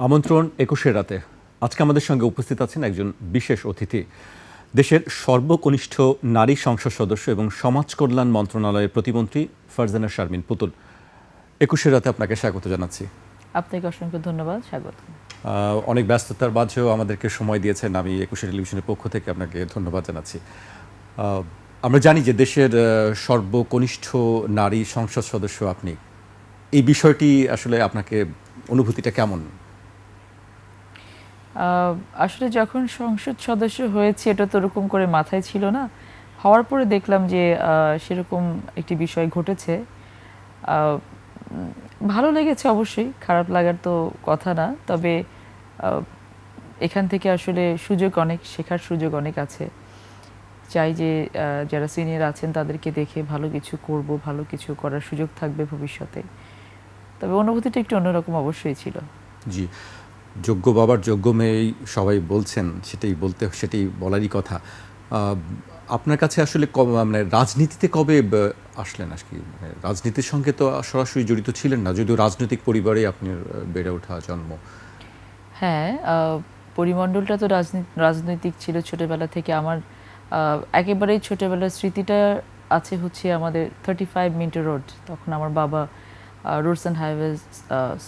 আমন্ত্রণ ২১ রাতে। আজকে আমাদের সঙ্গে উপস্থিত আছেন একজন বিশেষ অতিথি, দেশের সর্বকনিষ্ঠ নারী সংসদ সদস্য এবং সমাজ কল্যাণ মন্ত্রণালয়ের প্রতিমন্ত্রী ফারজানা শারমিন পুতুল। ২১ রাতে আপনাকে স্বাগত জানাচ্ছি। আপনাকে অসংখ্য ধন্যবাদ, স্বাগত। অনেক ব্যস্ততার মাঝেও আমাদেরকে সময় দিয়েছেন, আমি ২১ টেলিভিশনের পক্ষ থেকে আপনাকে ধন্যবাদ জানাচ্ছি। আমরা জানি যে দেশের সর্বকনিষ্ঠ নারী সংসদ সদস্য আপনি। এই বিষয়টি আসলে আপনাকে অনুভূতিটা কেমন? আসলে যখন সংসদ সদস্য হয়েছে এটা তো ওরকম করে মাথায় ছিল না। হওয়ার পরে দেখলাম যে সেরকম একটি বিষয় ঘটেছে। ভালো লেগেছে অবশ্যই, খারাপ লাগার তো কথা না। তবে এখান থেকে আসলে সুযোগ অনেক, শেখার সুযোগ অনেক আছে। চাই যে যারা সিনিয়র আছেন তাদেরকে দেখে ভালো কিছু করব, ভালো কিছু করার সুযোগ থাকবে ভবিষ্যতে। তবে অনুভূতিটা একটু অন্যরকম অবশ্যই ছিল। জি, যোগ্য বাবার যোগ্য মেয়েই সবাই বলছেন, সেটাই বলারই কথা। আপনার কাছে আসলে মানে রাজনীতিতে কবে আসলেন? মানে রাজনীতির সঙ্গে তো সরাসরি জড়িত ছিলেন না, যদিও রাজনৈতিক পরিবারে আপনার বেড়ে ওঠা জন্ম। হ্যাঁ, পরিমণ্ডলটা তো রাজনৈতিক ছিল ছোটবেলা থেকে। আমার একেবারেই ছোটবেলার স্মৃতিটা আছে হচ্ছে আমাদের 35 মিন্টো রোড। তখন আমার বাবা roads and highways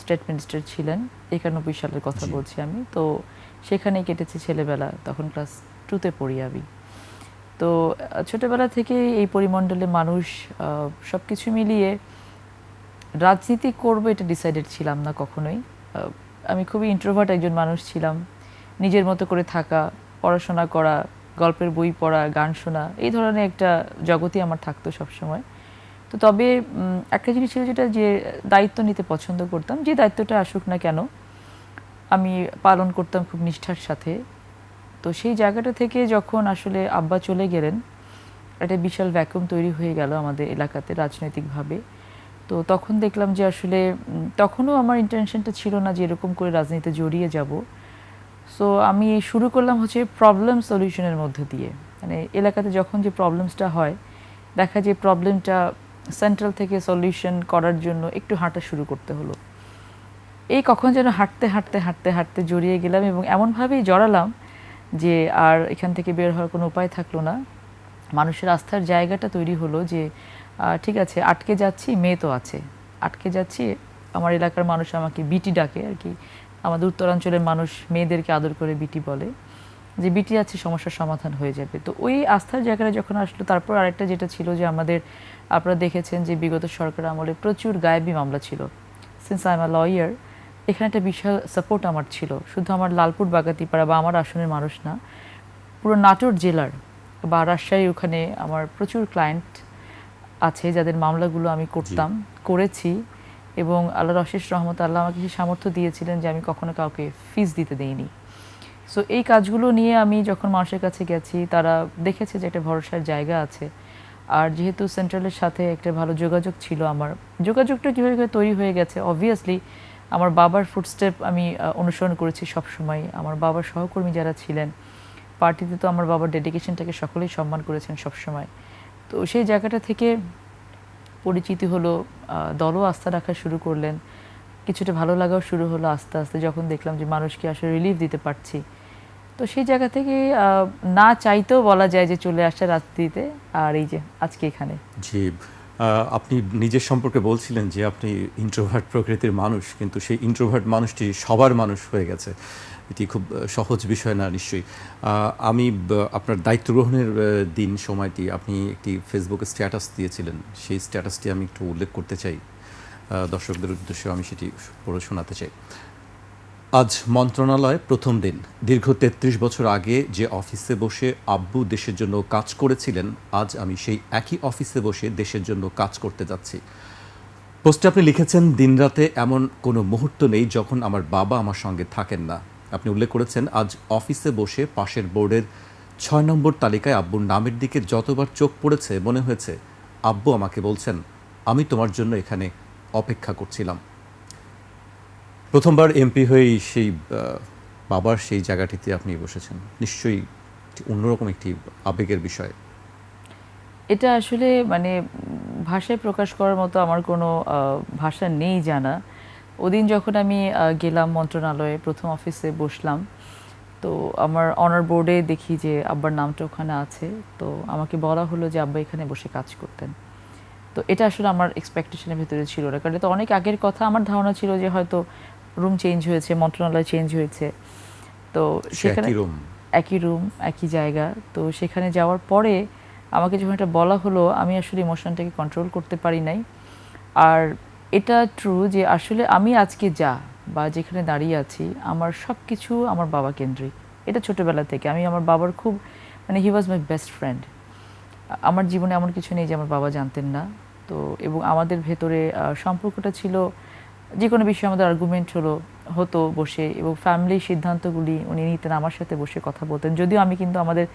state minister ছিলেন। 91 সালের কথা বলছি আমি। তো সেখানেই কেটেছে ছেলেবেলা, তখন ক্লাস 2তে পড়ি আমি। তো ছোটবেলা থেকে এই পরিমণ্ডলে মানুষ, সব কিছু মিলিয়ে রাজনীতি করবো এটা ডিসাইডেড ছিলাম না কখনোই। আমি খুবই ইন্ট্রোভার্ট একজন মানুষ ছিলাম। নিজের মতো করে থাকা, পড়াশোনা করা, গল্পের বই পড়া, গান শোনা, এই ধরনের একটা জগতই আমার থাকতো সবসময়। তো তবে একটা জিনিস ছিল যেটা, যে দায়িত্ব নিতে পছন্দ করতাম, যে দায়িত্বটা আসুক না কেন আমি পালন করতাম খুব নিষ্ঠার সাথে। তো সেই জায়গাটা থেকে যখন আসলে আব্বা চলে গেলেন, একটা বিশাল ভ্যাকুয়াম তৈরি হয়ে গেল আমাদের এলাকাতে রাজনৈতিকভাবে। তো তখন দেখলাম যে আসলে তখনও আমার ইন্টেনশনটা ছিল না যে এরকম করে রাজনীতিতে জড়িয়ে যাব। সো আমি শুরু করলাম হচ্ছে প্রবলেম সলিউশনের মধ্য দিয়ে। মানে এলাকাতে যখন যে প্রবলেমসটা হয়, দেখা যায় প্রবলেমটা সেন্ট্রাল থেকে সলিউশন করার জন্য একটু হাঁটা শুরু করতে হলো। এই কখন যেন হাঁটতে হাঁটতে হাঁটতে হাঁটতে জড়িয়ে গেলাম এবং এমনভাবেই জড়ালাম যে আর এখান থেকে বের হওয়ার কোনো উপায় থাকলো না। মানুষের আস্থার জায়গাটা তৈরি হলো যে ঠিক আছে, আটকে যাচ্ছি, মেয়ে তো আছে, আটকে যাচ্ছি। আমার এলাকার মানুষ আমাকে বিটি ডাকে আর কি। আমাদের উত্তরাঞ্চলের মানুষ মেয়েদেরকে আদর করে বিটি বলে, যে বিটি আছে, সমস্যার সমাধান হয়ে যাবে। তো ওই আস্থার জায়গাটা যখন আসলো, তারপর আরেকটা যেটা ছিল যে আমাদের, আপনারা দেখেছেন যে বিগত সরকার আমলে প্রচুর গায়েবী মামলা ছিল। Since I am a lawyer, এখানে একটা বিশাল সাপোর্ট আমার ছিল। শুধু আমার লালপুর বাগাতিপাড়া বা আমার আসনের মানুষ না, পুরো নাটোর জেলার বা রাজশাহী, ওখানে আমার প্রচুর ক্লায়েন্ট আছে যাদের মামলাগুলো আমি করতাম, করেছি। এবং আল্লাহর অশেষ রহমত, আল্লাহ আমাকে সেই সামর্থ্য দিয়েছিলেন যে আমি কখনো কাউকে ফিস দিতে দেইনি। সো এই কাজগুলো নিয়ে আমি যখন মানুষের কাছে গেছি, তারা দেখেছে যে একটা ভরসার জায়গা আছে। আর যেহেতু সেন্ট্রালের সাথে একটা ভালো যোগাযোগ ছিল, আমার যোগাযোগটা কীভাবে তৈরি হয়ে গেছে, অবভিয়াসলি আমার বাবার ফুটস্টেপ আমি অনুসরণ করেছি সবসময়। আমার বাবার সহকর্মী যারা ছিলেন পার্টিতে, তো আমার বাবার ডেডিকেশনটাকে সকলেই সম্মান করেছেন সবসময়। তো সেই জায়গাটা থেকে পরিচিতি হলো, দলও আস্থা রাখা শুরু করলেন, কিছুটা ভালো লাগাও শুরু হলো আস্তে আস্তে, যখন দেখলাম যে মানুষকে আসলে রিলিফ দিতে পারছি। তো সেই জায়গা থেকে না চাইতেও বলা যায় যে চলে আসা রাজনীতিতে, আর এই যে আজকে এখানে। জি, আপনি নিজের সম্পর্কে বলছিলেন যে আপনি ইন্ট্রোভার্ট প্রকৃতির মানুষ, কিন্তু সেই ইন্ট্রোভার্ট মানুষটি সবার মানুষ হয়ে গেছে। এটি খুব সহজ বিষয় না নিশ্চয়ই। আমি আপনার দায়িত্ব গ্রহণের দিন, সময়টি আপনি একটি ফেসবুকে স্ট্যাটাস দিয়েছিলেন, সেই স্ট্যাটাসটি আমি একটু উল্লেখ করতে চাই, দর্শকদের উদ্দেশ্যে আমি সেটি পড়ে শোনাতে চাই। আজ মন্ত্রণালয় প্রথম দিন। দীর্ঘ ৩৩ বছর আগে যে অফিসে বসে আব্বু দেশের জন্য কাজ করেছিলেন, আজ আমি সেই একই অফিসে বসে দেশের জন্য কাজ করতে যাচ্ছি। পোস্টে আপনি লিখেছেন, দিনরাতে এমন কোনো মুহূর্ত নেই যখন আমার বাবা আমার সঙ্গে থাকেন না। আপনি উল্লেখ করেছেন, আজ অফিসে বসে পাশের বোর্ডের ৬ নম্বর তালিকায় আব্বুর নামের দিকে যতবার চোখ পড়েছে মনে হয়েছে আব্বু আমাকে বলছেন, আমি তোমার জন্য এখানে অপেক্ষা করছিলাম। প্রথমবার এমপি হয়েই সেই বাবার সেই জায়গাটিতে আপনি বসেছেন, নিশ্চয়ই অন্যরকম একটি আবেগের বিষয়। এটা আসলে মানে ভাষায় প্রকাশ করার মতো আমার কোনো ভাষা নেই জানা। ওদিন যখন আমি গেলাম মন্ত্রণালয়ে, প্রথম অফিসে বসলাম, তো আমার অনার বোর্ডে দেখি যে আব্বার নামটা ওখানে আছে। তো আমাকে বলা হলো যে আব্বা এখানে বসে কাজ করতেন। তো এটা আসলে আমার এক্সপেকটেশনের ভিতরে ছিল না, কারণ এটা অনেক আগের কথা। আমার ধারণা ছিল যে হয়তো রুম চেঞ্জ হয়েছে, মন্ত্রণালয় চেঞ্জ হয়েছে, তো সেখানে একই রুম একই জায়গা। তো সেখানে যাওয়ার পরে আমাকে যখন এটা বলা হলো, আমি আসলে ইমোশনটাকে কন্ট্রোল করতে পারি নাই। আর এটা ট্রু যে আসলে আমি আজকে যা বা যেখানে দাঁড়িয়ে আছি, আমার সব কিছু আমার বাবা কেন্দ্রিক। এটা ছোটোবেলা থেকে আমি আমার বাবার খুব, মানে হি ওয়াজ মাই বেস্ট ফ্রেন্ড। আমার জীবনে এমন কিছু নেই যে আমার বাবা জানতেন না। তো এবং আমাদের ভেতরে সম্পর্কটা ছিল, যে কোনো বিষয়ে আমাদের আর্গুমেন্ট হতো বসে, এবং ফ্যামিলির সিদ্ধান্তগুলি উনি নিতেন, আমার সাথে বসে কথা বলতেন। যদিও আমি কিন্তু আমাদের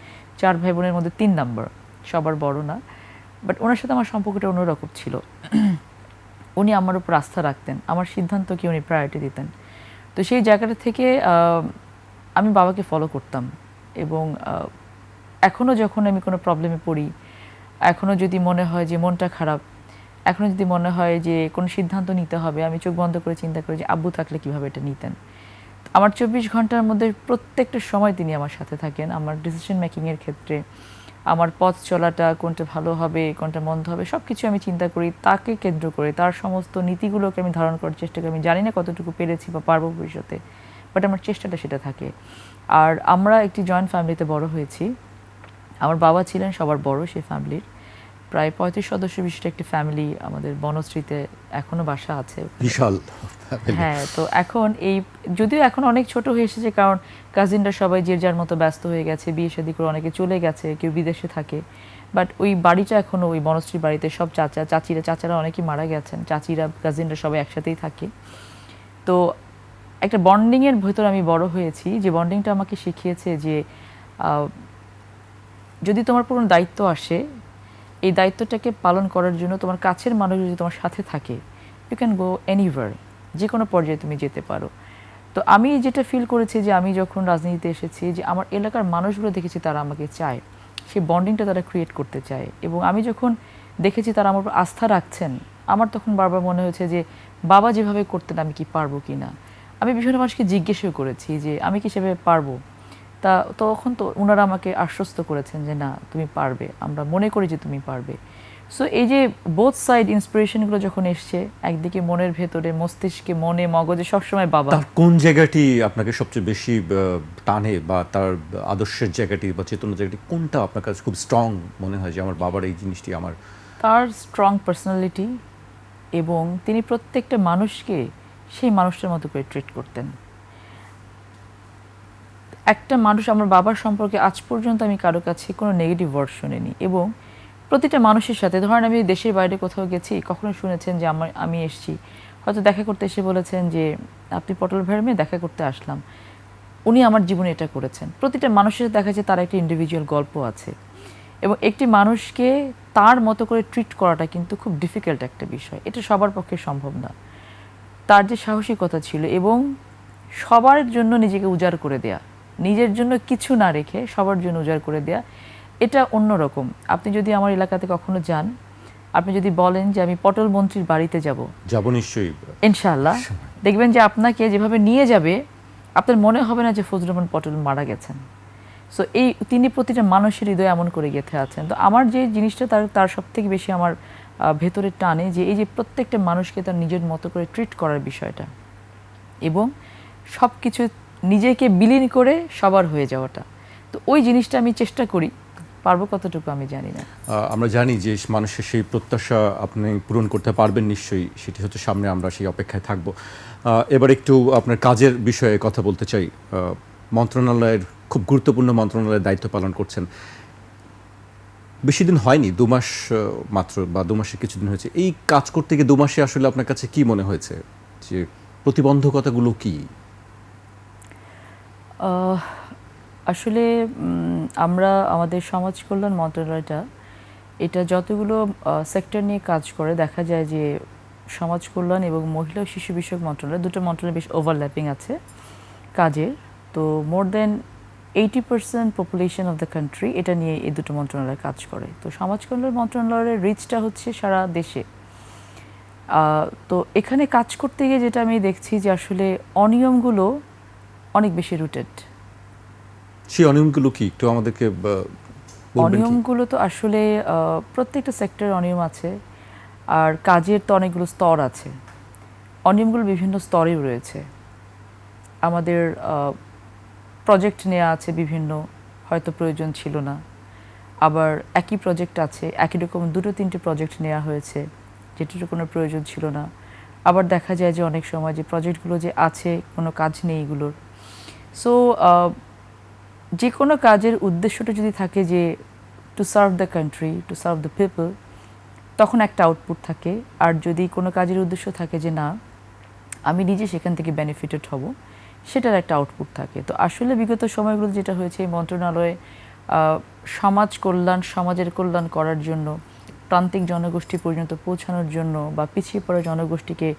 4 ভাই বোনের মধ্যে 3 নাম্বার, সবার বড় না, বাট ওনার সাথে আমার সম্পর্কটা অন্যরকম ছিল। উনি আমার উপর আস্থা রাখতেন, আমার সিদ্ধান্তকে উনি প্রায়োরিটি দিতেন। তো সেই জায়গাটা থেকে আমি বাবাকে ফলো করতাম। এবং এখনও যখন আমি কোনো প্রবলেমে পড়ি, এখনও যদি মনে হয় যে মনটা খারাপ, এখনও যদি মনে হয় যে কোনো সিদ্ধান্ত নিতে হবে, আমি চোখ বন্ধ করে চিন্তা করি যে আব্বু থাকলে কীভাবে এটা নিতেন। আমার 24 ঘন্টার মধ্যে প্রত্যেকটা সময় তিনি আমার সাথে থাকেন, আমার ডিসিশন মেকিংয়ের ক্ষেত্রে, আমার পথ চলাটা কোনটা ভালো হবে কোনটা মন্দ হবে সব কিছু আমি চিন্তা করি তাকে কেন্দ্র করে, তার সমস্ত নীতিগুলোকে আমি ধারণ করার চেষ্টা করি। আমি জানি না কতটুকু পেরেছি বা পারবো ভবিষ্যতে, বাট আমার চেষ্টাটা সেটা থাকে। আর আমরা একটি জয়েন্ট ফ্যামিলিতে বড় হয়েছি। আমার বাবা ছিলেন সবার বড় সেই ফ্যামিলির, প্রায় 35 সদস্য বিশিষ্ট একটি ফ্যামিলি আমাদের বনশ্রীতে এখনো বাসা আছে, বিশাল। হ্যাঁ। তো এখন এই, যদিও এখন অনেক ছোট হয়ে এসেছে, কারণ কাজিনরা সবাই যে যার মতো ব্যস্ত হয়ে গেছে, বিয়ে শাদী করে অনেকে চলে গেছে, কেউ বিদেশে থাকে, বাট ওই বাড়িটা এখনো, ওই বনশ্রী বাড়িতে সব চাচারা অনেকেই মারা গেছেন, চাচিরা কাজিনরা সবাই একসাথেই থাকে। তো একটা বন্ডিংয়ের ভেতর আমি বড় হয়েছি, যে বন্ডিংটা আমাকে শিখিয়েছে যে যদি তোমার পুরো দায়িত্ব আসে, এই দায়িত্বটাকে পালন করার জন্য তোমার কাছের মানুষ যদি তোমার সাথে থাকে, ইউ ক্যান গো এনিওয়ার, যে কোনো পর্যায়ে তুমি যেতে পারো। তো আমি যেটা ফিল করেছি যে আমি যখন রাজনীতিতে এসেছি, যে আমার এলাকার মানুষগুলো দেখেছি তারা আমাকে চায়, সেই বন্ডিংটা তারা ক্রিয়েট করতে চায়। এবং আমি যখন দেখেছি তারা আমার উপর আস্থা রাখছেন, আমার তখন বারবার মনে হয়েছে যে বাবা যেভাবে করতেন আমি কি পারবো কি না। আমি বিভিন্ন মানুষকে জিজ্ঞেসও করেছি যে আমি কি সেভাবে পারবো, তা তখন তো ওনারা আমাকে আশ্বস্ত করেছেন যে না তুমি পারবে, আমরা মনে করি যে তুমি পারবে। সো এই যে বোথ সাইড ইন্সপিরেশনগুলো যখন এসছে, একদিকে মনের ভেতরে, মস্তিষ্কে, মনে, মগজে সবসময় বাবা। তার কোন জায়গাটি আপনাকে সবচেয়ে বেশি টানে, বা তার আদর্শের জায়গাটি বা চেতনার জায়গাটি কোনটা আপনার কাছে খুব স্ট্রং মনে হয় যে আমার বাবার এই জিনিসটি আমার? তার স্ট্রং পার্সোনালিটি, এবং তিনি প্রত্যেকটা মানুষকে সেই মানুষটার মতো করে ট্রিট করতেন। একটা মানুষ, আমার বাবার সম্পর্কে আজ পর্যন্ত আমি কারো কাছে কোনো নেগেটিভ ওয়ার্ড শুনিনি। এবং প্রতিটা মানুষের সাথে, ধরেন আমি দেশের বাইরে কোথাও গেছি, কখনো শুনেছেন যে আমি এসেছি, হয়তো দেখা করতে এসে বলেছেন যে আপনি পটল ভাইয়ের মেয়ে, দেখা করতে আসলাম। উনি আমার জীবনে এটা করেছেন। প্রতিটা মানুষের দেখা যায় তার একটা ইন্ডিভিজুয়াল গল্প আছে, এবং একটি মানুষকে তার মতো করে ট্রিট করাটা কিন্তু খুব ডিফিকাল্ট একটা বিষয়, এটা সবার পক্ষে সম্ভব না। তার যে সাহসিকতা ছিল, এবং সবার জন্য নিজেকে উজাড় করে দেয়া, নিজের জন্য কিছু না রেখে সবার জন্য উজাড় করে দেয়া, এটা অন্যরকম। আপনি যদি আমার এলাকাতে কখনো যান, আপনি যদি বলেন যে আমি পটল মন্ত্রীর বাড়িতে যাব নিশ্চয়ই, ইনশাআল্লাহ, দেখবেন যে আপনাকে যেভাবে নিয়ে যাবে, আপনার মনে হবে না যে ফজলুর রহমান পটল মারা গেছেন। সো এই তিনি প্রতিটা মানুষের হৃদয়ে এমন করে গেঁথে আছেন। তো আমার যে জিনিসটা তার সব থেকে বেশি আমার ভেতরে টানে, যে এই যে প্রত্যেকটা মানুষকে তার নিজের মতো করে ট্রিট করার বিষয়টা, এবং সব কিছু নিজেকে বিলীন করে সবার হয়ে যাওয়াটা। তো ওই জিনিসটা আমি চেষ্টা করি, পারবো কতটুকু আমি জানি না। আমরা জানি যে মানুষের সেই প্রত্যাশা আপনি পূরণ করতে পারবেন নিশ্চয়ই, সেটি হচ্ছে সামনে, আমরা সেই অপেক্ষায় থাকব। এবার একটু আপনার কাজের বিষয়ে কথা বলতে চাই। মন্ত্রণালয়ের খুব গুরুত্বপূর্ণ মন্ত্রণালয়ের দায়িত্ব পালন করছেন, বেশি দিন হয়নি, 2 মাস মাত্র, বা 2 মাসে কিছুদিন হয়েছে। এই কাজ করতে গিয়ে 2 মাসে আসলে আপনার কাছে কি মনে হয়েছে, যে প্রতিবন্ধকতাগুলো কি? আসলে আমরা, আমাদের সমাজ কল্যাণ মন্ত্রণালয়টা, এটা যতগুলো সেক্টর নিয়ে কাজ করে, দেখা যায় যে সমাজ কল্যাণ এবং মহিলা ও শিশু বিষয়ক মন্ত্রণালয়, দুটো মন্ত্রণালয় বেশ ওভারল্যাপিং আছে কাজের। তো মোর দেন 80% পপুলেশন অফ দ্য কান্ট্রি এটা নিয়ে এই দুটো মন্ত্রণালয় কাজ করে। তো সমাজ কল্যাণ মন্ত্রণালয়ের রিচটা হচ্ছে সারা দেশে। তো এখানে কাজ করতে গিয়ে যেটা আমি দেখছি যে আসলে অনিয়মগুলো অনেক বেশি রুটেড। সেই অনিয়মগুলো কি একটু আমাদেরকে বলবেন কি? অনিয়মগুলো তো আসলে প্রত্যেকটা সেক্টরে অনিয়ম আছে, আর কাজের তো অনেকগুলো স্তর আছে। অনিয়মগুলো বিভিন্ন স্তরেও রয়েছে। আমাদের প্রজেক্ট নেওয়া আছে বিভিন্ন, হয়তো প্রয়োজন ছিল না। আবার একই প্রজেক্ট আছে, একই রকম দুটো তিনটে প্রজেক্ট নেওয়া হয়েছে যেটির কোনো প্রয়োজন ছিল না। আবার দেখা যায় যে অনেক সময় যে প্রজেক্টগুলো যে আছে কোনো কাজ নেই এগুলোর। সো যে কোনো কাজের উদ্দেশ্যটা যদি থাকে যে to serve the country, to serve the people, তখন একটা আউটপুট থাকে। আর যদি কোনো কাজের উদ্দেশ্য থাকে যে না, আমি নিজে সেখান থেকে বেনিফিটেড হব, সেটার একটা আউটপুট থাকে। তো আসলে বিগত সময়গুলো যেটা হয়েছে, এই মন্ত্রণালয়ে সমাজ কল্যাণ, সমাজের কল্যাণ করার জন্য, প্রান্তিক জনগোষ্ঠী পর্যন্ত পৌঁছানোর জন্য বা পিছিয়ে পড়া জনগোষ্ঠীকে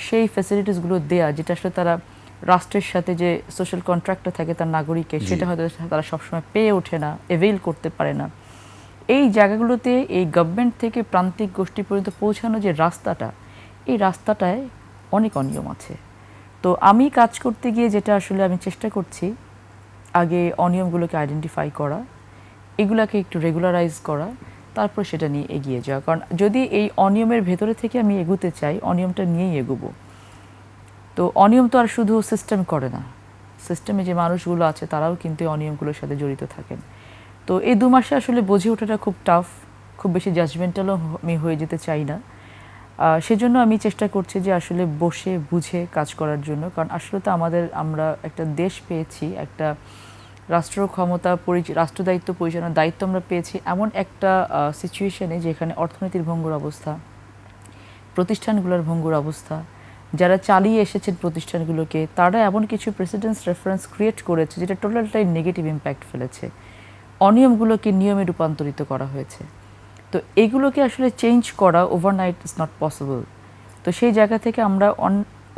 সেই ফ্যাসিলিটিসগুলো দেয়া, যেটা আসলে তারা রাষ্ট্রের সাথে যে সোশ্যাল কন্ট্রাক্টটা থাকে তার নাগরিকের, সেটা হয়তো তারা সবসময় পেয়ে ওঠে না, এভেইল করতে পারে না। এই জায়গাগুলোতে এই গভর্নমেন্ট থেকে প্রান্তিক গোষ্ঠী পর্যন্ত পৌঁছানো যে রাস্তাটা, এই রাস্তাটায় অনেক অনিয়ম আছে। তো আমি কাজ করতে গিয়ে যেটা আসলে আমি চেষ্টা করছি, আগে অনিয়মগুলোকে আইডেন্টিফাই করা, এগুলাকে একটু রেগুলারাইজ করা, তারপর সেটা নিয়ে এগিয়ে যাওয়া। কারণ যদি এই অনিয়মের ভেতরে থেকে আমি এগোতে চাই, অনিয়মটা নিয়েই এগোবো। তো অনিয়ম তো আর শুধু সিস্টেম করে না, সিস্টেমে যে মানুষগুলো আছে তারাও কিন্তু এই অনিয়মগুলোর সাথে জড়িত থাকেন। তো এই 2 মাসে আসলে বুঝে ওঠাটা খুব টাফ, খুব বেশি জাজমেন্টালও আমি হয়ে যেতে চাই না। সেজন্য আমি চেষ্টা করছি যে আসলে বসে বুঝে কাজ করার জন্য। কারণ আসলে তো আমরা একটা দেশ পেয়েছি, একটা রাষ্ট্র ক্ষমতা রাষ্ট্র দায়িত্ব পরিচালনার দায়িত্ব আমরা পেয়েছি এমন একটা সিচুয়েশনে যেখানে অর্থনীতির ভঙ্গুর অবস্থা, প্রতিষ্ঠানগুলোর ভঙ্গুর অবস্থা, যারা চালিয়ে এসেছেন প্রতিষ্ঠানগুলোকে তারা এমন কিছু প্রেসিডেন্স রেফারেন্স ক্রিয়েট করেছে যেটা টোটালটাই নেগেটিভ ইম্প্যাক্ট ফেলেছে। অনিয়মগুলোকে নিয়মে রূপান্তরিত করা হয়েছে। তো এগুলোকে আসলে চেঞ্জ করা ওভারনাইট ইজ নট পসিবল। তো সেই জায়গা থেকে আমরা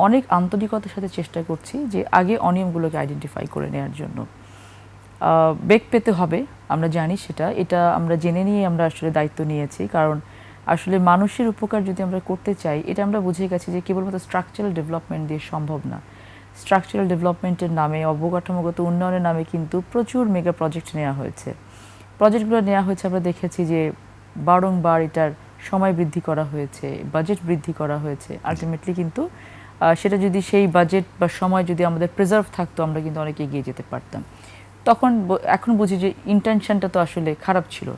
অনেক আন্তরিকতার সাথে চেষ্টা করছি যে আগে অনিয়মগুলোকে আইডেন্টিফাই করে নেওয়ার জন্য। বেগ পেতে হবে, আমরা জানি সেটা, এটা আমরা জেনে নিয়ে আমরা আসলে দায়িত্ব নিয়েছি। কারণ আসলে মানুষের উপকার যদি আমরা করতে চাই, এটা আমরা বুঝে গেছি যে কেবলমাত্র স্ট্রাকচারাল ডেভেলপমেন্ট দিয়ে সম্ভব না। স্ট্রাকচারাল ডেভেলপমেন্টের নামে, অবকাঠামোগত উন্নয়নের নামে কিন্তু প্রচুর মেগা প্রজেক্ট নেওয়া হয়েছে। প্রজেক্টগুলো নেওয়া হয়েছে, আমরা দেখেছি যে বারংবার এটার সময় বৃদ্ধি করা হয়েছে, বাজেট বৃদ্ধি করা হয়েছে। আলটিমেটলি কিন্তু সেটা যদি সেই বাজেট বা সময় যদি আমাদের প্রিজার্ভ থাকতো, আমরা কিন্তু অনেক এগিয়ে যেতে পারতাম। এখন বুঝি যে ইন্টেনশনটা তো আসলে খারাপ ছিল,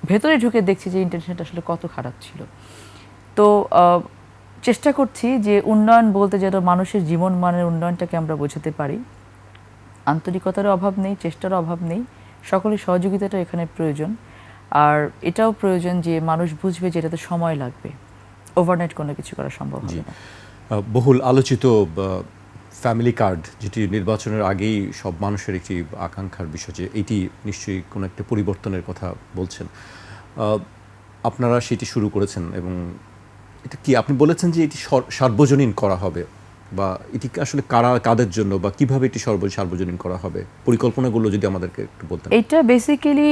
ভেতরে ঢুকে দেখছি যে ইন্টেনশনটা আসলে কত খারাপ ছিল। তো চেষ্টা করছি যে উন্নয়ন বলতে যেন মানুষের জীবন মানের উন্নয়নটাকে আমরা বোঝাতে পারি। আন্তরিকতার অভাব নেই, চেষ্টার অভাব নেই, সকলের সহযোগিতাটা এখানে প্রয়োজন। আর এটাও প্রয়োজন যে মানুষ বুঝবে যে এটাতে সময় লাগবে, ওভারনাইট কোনো কিছু করা সম্ভব হবে না। বহুল আলোচিত ফ্যামিলি কার্ড, যেটি নির্বাচনের আগেই সব মানুষের একটি আকাঙ্ক্ষার বিষয়, যে এটি নিশ্চয়ই কোনো একটা পরিবর্তনের কথা বলছেন। আপনারা সেটি শুরু করেছেন এবং এটা কি আপনি বলেছেন যে এটি সার্বজনীন করা হবে, বা এটি আসলে কাদের জন্য বা কিভাবে এটি সার্বজনীন করা হবে, পরিকল্পনাগুলো যদি আমাদেরকে একটু বলতেন। এটা বেসিক্যালি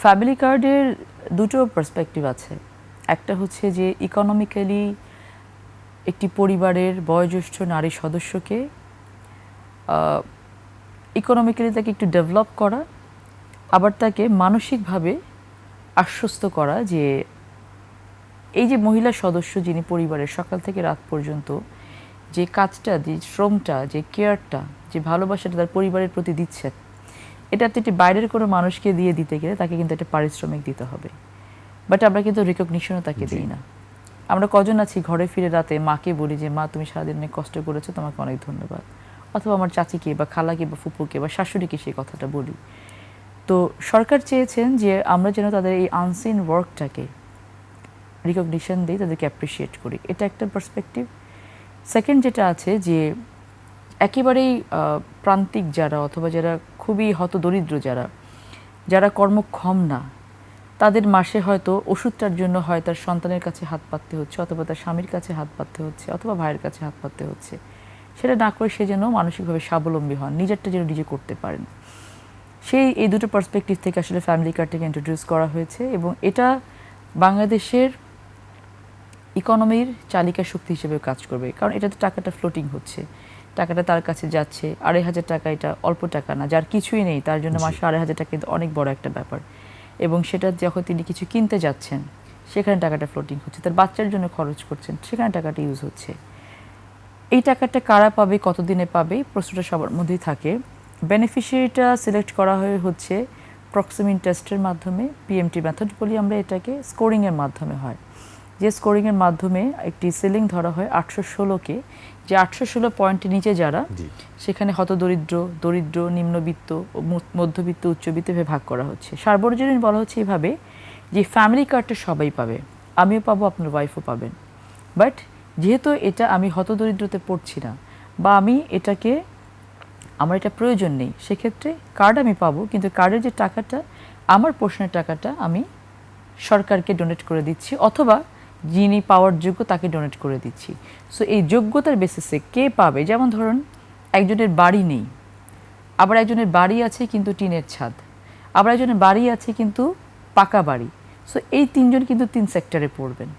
ফ্যামিলি কার্ডের দুটো পার্সপেক্টিভ আছে। একটা হচ্ছে যে ইকোনমিক্যালি একটি পরিবারের বয়োজ্যেষ্ঠ নারী সদস্যকে ইকোনমিক্যালি তাকে একটু ডেভেলপ করা, আবার তাকে মানসিকভাবে আশ্বস্ত করা যে এই যে মহিলা সদস্য যিনি পরিবারের সকাল থেকে রাত পর্যন্ত যে কাজটা, যে শ্রমটা, যে কেয়ারটা, যে ভালোবাসাটা তার পরিবারের প্রতি দিচ্ছেন, এটা একটি বাইরের কোনো মানুষকে দিয়ে দিতে গেলে তাকে কিন্তু একটা পারিশ্রমিক দিতে হবে। বাট আমরা কিন্তু রিকগনিশনও তাকে দিই না। আমরা কজন আছি ঘরে ফিরে রাতে মাকে বলি যে মা তুমি সারাদিন অনেক কষ্ট করেছো, তোমাকে অনেক ধন্যবাদ, অথবা আমার চাচিকে বা খালাকে বা ফুপুকে বা শাশুড়িকে সেই কথাটা বলি। তো সরকার চেয়েছেন যে আমরা যেন তাদের এই আনসিন ওয়ার্কটাকে রিকগনিশন দিই, তাদেরকে অ্যাপ্রিসিয়েট করি। এটা একটা পার্সপেক্টিভ। সেকেন্ড যেটা আছে যে একেবারেই প্রান্তিক যারা, অথবা যারা খুবই হতদরিদ্র, যারা কর্মক্ষম না, তাদের মাসে হয়তো ওষুধটার জন্য হয় তার সন্তানের কাছে হাত পাততে হচ্ছে, অথবা তার স্বামীর কাছে হাত পাততে হচ্ছে, অথবা ভাইয়ের কাছে হাত পাততে হচ্ছে। সেটা না করে সে যেন মানসিকভাবে স্বাবলম্বী হন, নিজেরটা যেন নিজে করতে পারেন। এই দুটো পার্সপেক্টিভ থেকে আসলে ফ্যামিলি কার্ডটাকে ইন্ট্রোডিউস করা হয়েছে। এবং এটা বাংলাদেশের ইকোনমির চালিকা শক্তি হিসেবে কাজ করবে, কারণ এটাতে টাকাটা ফ্লোটিং হচ্ছে, টাকাটা তার কাছে যাচ্ছে। 2,500 টাকা এটা অল্প টাকা না, যার কিছুই নেই তার জন্য মাসে 2,500 টাকা কিন্তু অনেক বড় একটা ব্যাপার। এবং সেটা যখন তিনি কিছু কিনতে যাচ্ছেন সেখানে টাকাটা ফ্লোটিং হচ্ছে, তার বাচ্চার জন্য খরচ করছেন সেখানে টাকাটা ইউজ হচ্ছে। এই টাকাটা কারা পাবে, কতদিনে পাবে, প্রশ্নটা সবার মধ্যেই থাকে। বেনিফিশিয়ারিটা সিলেক্ট করা হচ্ছে প্রক্সিমিন টেস্টের মাধ্যমে, পিএমটি মেথড বলি আমরা এটাকে, স্কোরিংয়ের মাধ্যমে হয়। যে স্কোরিংয়ের মাধ্যমে একটি সিলিং ধরা হয় 816কে, যে 816 পয়েন্টের নিচে যারা, সেখানে হতদরিদ্র, দরিদ্র, নিম্নবিত্ত, মধ্যবিত্ত, উচ্চবিত্ত ভেবে ভাগ করা হচ্ছে। সার্বজনীন বলা হচ্ছে এইভাবে যে ফ্যামিলি কার্ডটা সবাই পাবে, আমিও পাবো, আপনার ওয়াইফও পাবেন। বাট যেহেতু এটা আমি হতদরিদ্রতে পড়ছি না, বা আমি এটাকে, আমার এটা প্রয়োজন নেই, সেক্ষেত্রে কার্ড আমি পাবো, কিন্তু কার্ডের যে টাকাটা, আমার পোষণের টাকাটা আমি সরকারকে ডোনেট করে দিচ্ছি, অথবা যিনি পাওয়ার যোগ্য তাকে ডোনেট করে দিচ্ছি। সো এই যোগ্যতার বেসিসে কে পাবে, যেমন ধরুন একজনের বাড়ি নেই, আবার একজনের বাড়ি আছে কিন্তু টিনের ছাদ, আবার একজনের বাড়ি আছে কিন্তু পাকা বাড়ি। সো এই তিনজন কিন্তু 3 সেক্টরে পড়বেন।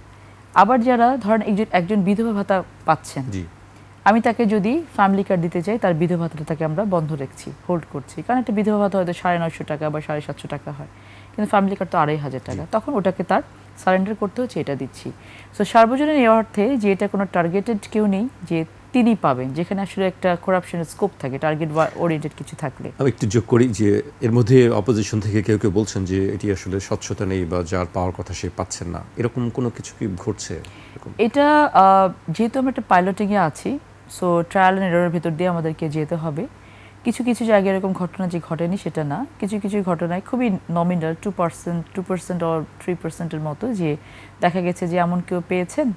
আবার যারা ধরেন একজন বিধবা ভাতা পাচ্ছেন, আমি তাকে যদি ফ্যামিলি কার্ড দিতে চাই, তার বিধবা ভাতাটা তাকে আমরা বন্ধ রাখছি, হোল্ড করছি, কারণ একটা বিধবা ভাতা হয়তো 950 টাকা বা 750 টাকা হয়, কিন্তু ফ্যামিলি কার্ড তো 2,500 টাকা, তখন ওটাকে তার সারেন্ডার করতে হচ্ছে, এটা দিচ্ছি। সো সার্বজনীন এই অর্থে যে এটা কোনো টার্গেটেড কেউ নেই যে তিনি পাবেন, যেখানে আসলে একটা করাপশনের স্কোপ থাকে, টার্গেট ওরিয়েন্টেড কিছু থাকলে। আমি একটু যোগ করি যে এর মধ্যে অপোজিশন থেকে কেউ কেউ বলছেন যে এটি আসলে স্বচ্ছতা নেই, বা যার পাওয়ার কথা সে পাচ্ছেন না, এরকম কোনো কিছু কি ঘটছে? এটা যেহেতু আমরা একটা পাইলটিংয়ে আছি, সো ট্রায়াল অ্যান্ড এররের ভিতর দিয়ে আমাদেরকে যেতে হবে। কিছু কিছু জায়গায় এরকম ঘটনা যে ঘটেনি সেটা না, কিছু কিছু ঘটনায় খুবই নমিনাল 2% or 3%-এর মতো, যে দেখা গেছে যে এমন কেউ পেয়েছেন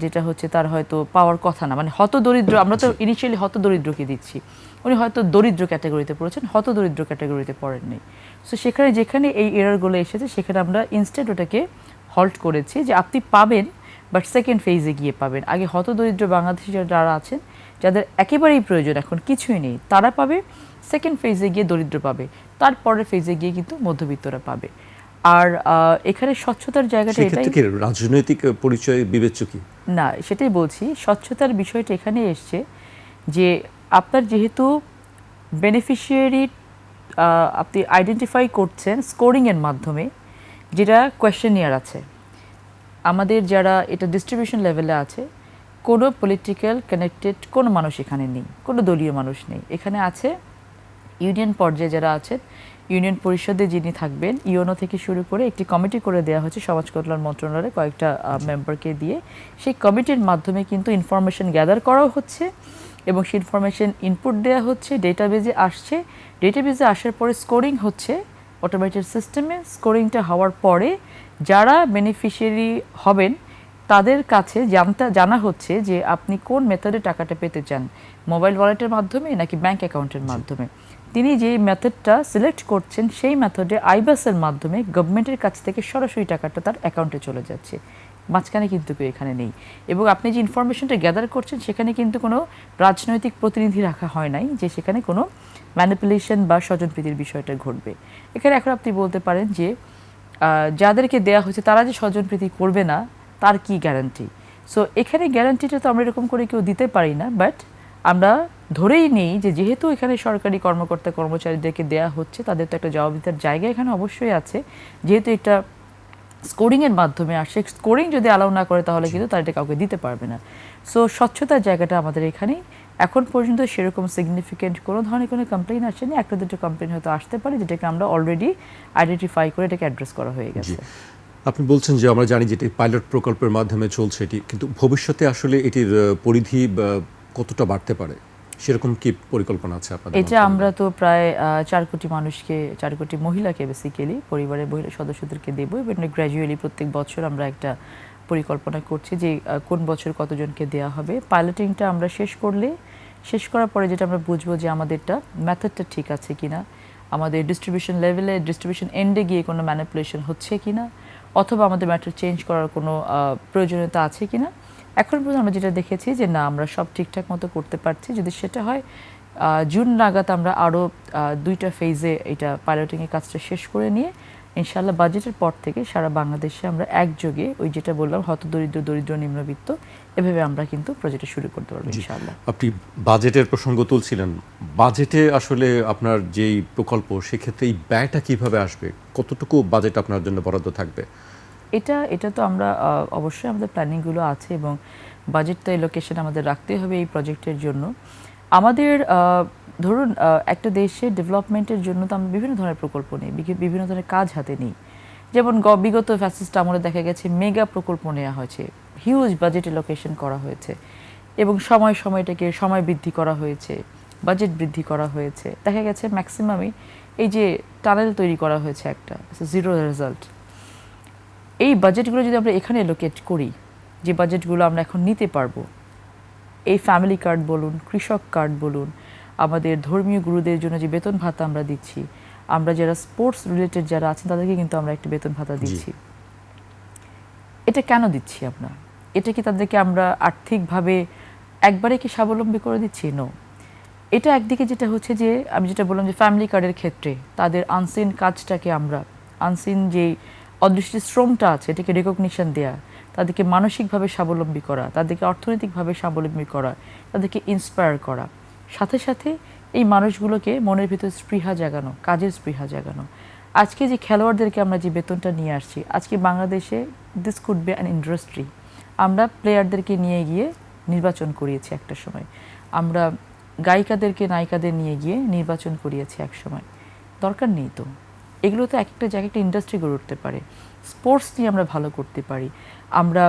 যেটা হচ্ছে তার হয়তো পাওয়ার কথা না, মানে হতদরিদ্র, আমরা তো ইনিশিয়ালি হতদরিদ্রকে দিচ্ছি, উনি হয়তো দরিদ্র ক্যাটাগরিতে পড়েছেন, হতদরিদ্র ক্যাটাগরিতে পড়েননি। সো সেখানে যেখানে এই এররগুলো এসেছে সেখানে আমরা ইনস্টেড ওটাকে হল্ট করেছি যে আপনি পাবেন, বাট সেকেন্ড ফেজে গিয়ে পাবেন। আগে হতদরিদ্র বাংলাদেশি যারা আছেন, যাদের একেবারেই প্রয়োজন, এখন কিছুই নেই, তারা পাবে, সেকেন্ড ফেজে গিয়ে দরিদ্র পাবে, তারপরের ফেজে গিয়ে কিন্তু মধ্যবিত্তরা পাবে। আর এখানে স্বচ্ছতার জায়গাটা এটাই, রাজনৈতিক পরিচয় বিবেচ্য কি না, সেটাই বলছি, স্বচ্ছতার বিষয়টা এখানে এসছে যে আপনার যেহেতু বেনিফিশিয়ারি আপনি আইডেন্টিফাই করছেন স্কোরিংয়ের মাধ্যমে, যেটা কোয়েশ্চেনিয়ার আছে, আমাদের যারা এটা ডিস্ট্রিবিউশন লেভেলে আছে, কোনো পলিটিক্যাল কানেক্টেড কোনো মানুষ এখানে নেই, কোনো দলীয় মানুষ নেই, এখানে আছে ইউনিয়ন পর্যায়ে যারা আছেন, ইউনিয়ন পরিষদে যিনি থাকবেন, ইউনো থেকে শুরু করে একটি কমিটি করে দেওয়া হচ্ছে সমাজ কল্যাণ মন্ত্রণালয়ে কয়েকটা মেম্বারকে দিয়ে, সেই কমিটির মাধ্যমে কিন্তু ইনফরমেশন গ্যাদার করাও হচ্ছে, এবং সেই ইনফরমেশন ইনপুট দেওয়া হচ্ছে, ডেটাবেজে আসছে, ডেটাবেজে আসার পরে স্কোরিং হচ্ছে অটোমেটেড সিস্টেমে। স্কোরিংটা হওয়ার পরে যারা বেনিফিশিয়ারি হবেন তাদের কাছে জানা হচ্ছে যে আপনি কোন মেথডে টাকাটা পেতে চান, মোবাইল ওয়ালেটের মাধ্যমে নাকি ব্যাংক অ্যাকাউন্টের মাধ্যমে। তিনি যে মেথডটা সিলেক্ট করছেন সেই মেথডে আইবাসের মাধ্যমে গভর্নমেন্টের কাছ থেকে সরাসরি টাকাটা তার অ্যাকাউন্টে চলে যাচ্ছে, মাঝখানে কিন্তু কেউ এখানে নেই। এবং আপনি যে ইনফরমেশনটা গ্যাদার করছেন সেখানে কিন্তু কোনো রাজনৈতিক প্রতিনিধি রাখা হয় নাই যে সেখানে কোনো ম্যানিপুলেশন বা স্বজনপ্রীতির বিষয়টা ঘটবে। এখানে এখন আপনি বলতে পারেন যে যাদেরকে দেওয়া হয়েছে তারা যে স্বজনপ্রীতি করবে না তার কি গ্যারান্টি। সো এখানে গ্যারান্টিটা তো আমরা এরকম করে কেউ দিতে পারি না, বাট আমরা ধরেই নেই যে যেহেতু এখানে সরকারি কর্মকর্তা কর্মচারীদেরকে দেয়া হচ্ছে, তাদের তো একটা জবাবদিহিতার জায়গা এখানে অবশ্যই আছে, যেহেতু এটা স্কোরিংয়ের মাধ্যমে আসে, স্কোরিং যদি অ্যালাউ না করে তাহলে কিন্তু তারা এটা কাউকে দিতে পারবে না। সো স্বচ্ছতার জায়গাটা আমাদের এখানেই, এখন পর্যন্ত সেরকম সিগনিফিকেন্ট কোনো ধরনের কোনো কমপ্লেইন আসেনি, একটা দুটো কমপ্লেইন হয়তো আসতে পারে যেটাকে আমরা অলরেডি আইডেন্টিফাই করে এটাকে অ্যাড্রেস করা হয়ে গেছে। আপনি বলছেন যে আমরা জানি যে এটি পাইলট প্রকল্পের মাধ্যমে চলছে এটি, কিন্তু ভবিষ্যতে আসলে এটির পরিধি কতটা বাড়তে পারে, সেরকম কি পরিকল্পনা আছে আপনাদের? এটা আমরা তো প্রায় 4 কোটি মানুষকে, 4 কোটি মহিলাকে বেসিক্যালি পরিবারের মহিলা সদস্যদেরকে দেব, এবং গ্র্যাজুয়ালি প্রত্যেক বছর আমরা একটা পরিকল্পনা করছি যে কোন বছর কতজনকে দেওয়া হবে। পাইলটিংটা আমরা শেষ করার পরে যেটা আমরা বুঝবো যে আমাদেরটা মেথডটা ঠিক আছে কিনা, আমাদের ডিস্ট্রিবিউশন লেভেলে, ডিস্ট্রিবিউশন এন্ডে গিয়ে কোনো ম্যানিপুলেশন হচ্ছে কিনা, অথবা আমাদের ম্যাটার চেঞ্জ করার কোনো প্রয়োজনীয়তা আছে কিনা। এখন পর্যন্ত আমরা যেটা দেখেছি যে না, আমরা সব ঠিকঠাক মতো করতে পারছি। যদি সেটা হয় জুন নাগাদ আমরা আরও 2টা ফেজে এটা পাইলটিংয়ের কাজটা শেষ করে নিয়ে ইনশাআল্লাহ বাজেটের পর থেকে সারা বাংলাদেশে আমরা একযোগে ওই যেটা বললাম হতদরিদ্র দরিদ্র নিম্নবিত্ত এভাবে আমরা কিন্তু প্রজেক্টটা শুরু করতে পারবো ইনশাআল্লাহ। আপনি বাজেটের প্রসঙ্গ তুলছিলেন, বাজেটে আসলে আপনার যেই প্রকল্প সেক্ষেত্রে এই ব্যয়টা কিভাবে আসবে, কতটুকু বাজেট আপনার জন্য বরাদ্দ থাকবে? এটা তো আমরা অবশ্যই আমাদের প্ল্যানিংগুলো আছে এবং বাজেট তো এলোকেশন আমাদের রাখতেই হবে এই প্রজেক্টের জন্য। আমাদের ধরুন একটা দেশের ডেভেলপমেন্টের জন্য তো আমরা বিভিন্ন ধরনের প্রকল্প নিই, বিভিন্ন ধরনের কাজ হাতে নিই। যেমন বিগত ফ্যাসিস্ট আমলে দেখা গেছে মেগা প্রকল্প নেওয়া হয়েছে, হিউজ বাজেট এলোকেশন করা হয়েছে এবং সময়টাকে সময় বৃদ্ধি করা হয়েছে, বাজেট বৃদ্ধি করা হয়েছে। দেখা গেছে ম্যাক্সিমামই এই যে টানেল তৈরি করা হয়েছে একটা জিরো রেজাল্ট। এই বাজেটগুলো যদি আমরা এখানে এলোকেট করি, যে বাজেটগুলো আমরা এখন নিতে পারবো, এই ফ্যামিলি কার্ড বলুন, কৃষক কার্ড বলুন, আমাদের ধর্মীয় গুরুদের জন্য যে বেতন ভাতা আমরা দিচ্ছি, আমরা যারা স্পোর্টস রিলেটেড যারা আছেন তাদেরকে কিন্তু আমরা একটা বেতন ভাতা দিচ্ছি। এটা কেন দিচ্ছি আমরা? এটা কি তাদেরকে আমরা আর্থিকভাবে একবারে কি স্বাবলম্বী করে দিচ্ছি? নো। এটা একদিকে যেটা হচ্ছে যে আমি যেটা বললাম যে ফ্যামিলি কার্ডের ক্ষেত্রে তাদের আনসিন কাজটাকে আমরা আনসিন যে অদৃশ্য শ্রমটা আছে এটাকে রেকগনিশন দেয়া, তাদেরকে মানসিকভাবে স্বাবলম্বী করা, তাদেরকে অর্থনৈতিকভাবে স্বাবলম্বী করা, তাদেরকে ইন্সপায়ার করা, সাথে সাথে এই মানুষগুলোকে মনের ভিতর স্পৃহা জাগানো, কাজের স্পৃহা জাগানো। আজকে যে খেলোয়াড়দেরকে আমরা যে বেতনটা নিয়ে আসছি, আজকে বাংলাদেশে this could be an industry. আমরা প্লেয়ারদেরকে নিয়ে গিয়ে নির্বাচন করিয়েছি একটা সময়, আমরা গায়িকাদেরকে নায়িকাদের নিয়ে গিয়ে নির্বাচন করিয়েছি এক সময়। দরকার নেই তো, এগুলো তো এক একটা জায়গায় একটা ইন্ডাস্ট্রি গড়ে উঠতে পারে। স্পোর্টস নিয়ে আমরা ভালো করতে পারি, আমরা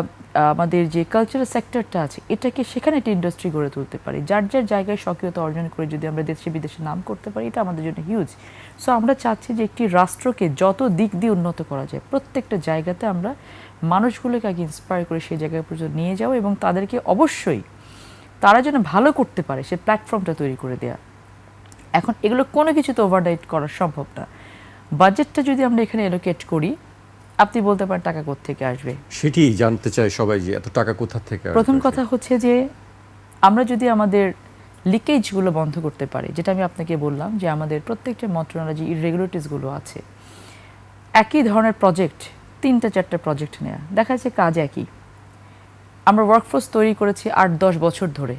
আমাদের যে কালচারাল সেক্টরটা আছে এটাকে সেখানে একটা ইন্ডাস্ট্রি গড়ে তুলতে পারি। যার যার জায়গায় স্বকীয়তা অর্জন করে যদি আমরা দেশে বিদেশে নাম করতে পারি, এটা আমাদের জন্য হিউজ। সো আমরা চাচ্ছি যে একটি রাষ্ট্রকে যত দিক দিয়ে উন্নত করা যায়, প্রত্যেকটা জায়গাতে আমরা মানুষগুলোকে আগে ইন্সপায়ার করে সেই জায়গায় পর্যন্ত নিয়ে যাও এবং তাদেরকে অবশ্যই তারা যেন ভালো করতে পারে সে প্ল্যাটফর্মটা তৈরি করে দেয়া। এখন এগুলো কোনো কিছু তো ওভারনাইট করা সম্ভব না। বাজেটটা যদি আমরা এখানে এলোকেট করি, আপনি বলতে পারেন টাকা কোত্থেকে আসবে। সেটি জানতে চায় সবাই যে এত টাকা কোথা থেকে আসবে। প্রথম কথা হচ্ছে যে আমরা যদি আমাদের লিকেজগুলো বন্ধ করতে পারি, যেটা আমি আপনাকে বললাম যে আমাদের প্রত্যেকটা মন্ত্রণালয়ে যে ইররেগুলারিটিসগুলো আছে, একই ধরনের প্রজেক্ট 3-4টা প্রজেক্ট নেওয়া, দেখা যাচ্ছে কাজ একই। আমরা ওয়ার্কফোর্স তৈরি করেছি 8-10 বছর ধরে,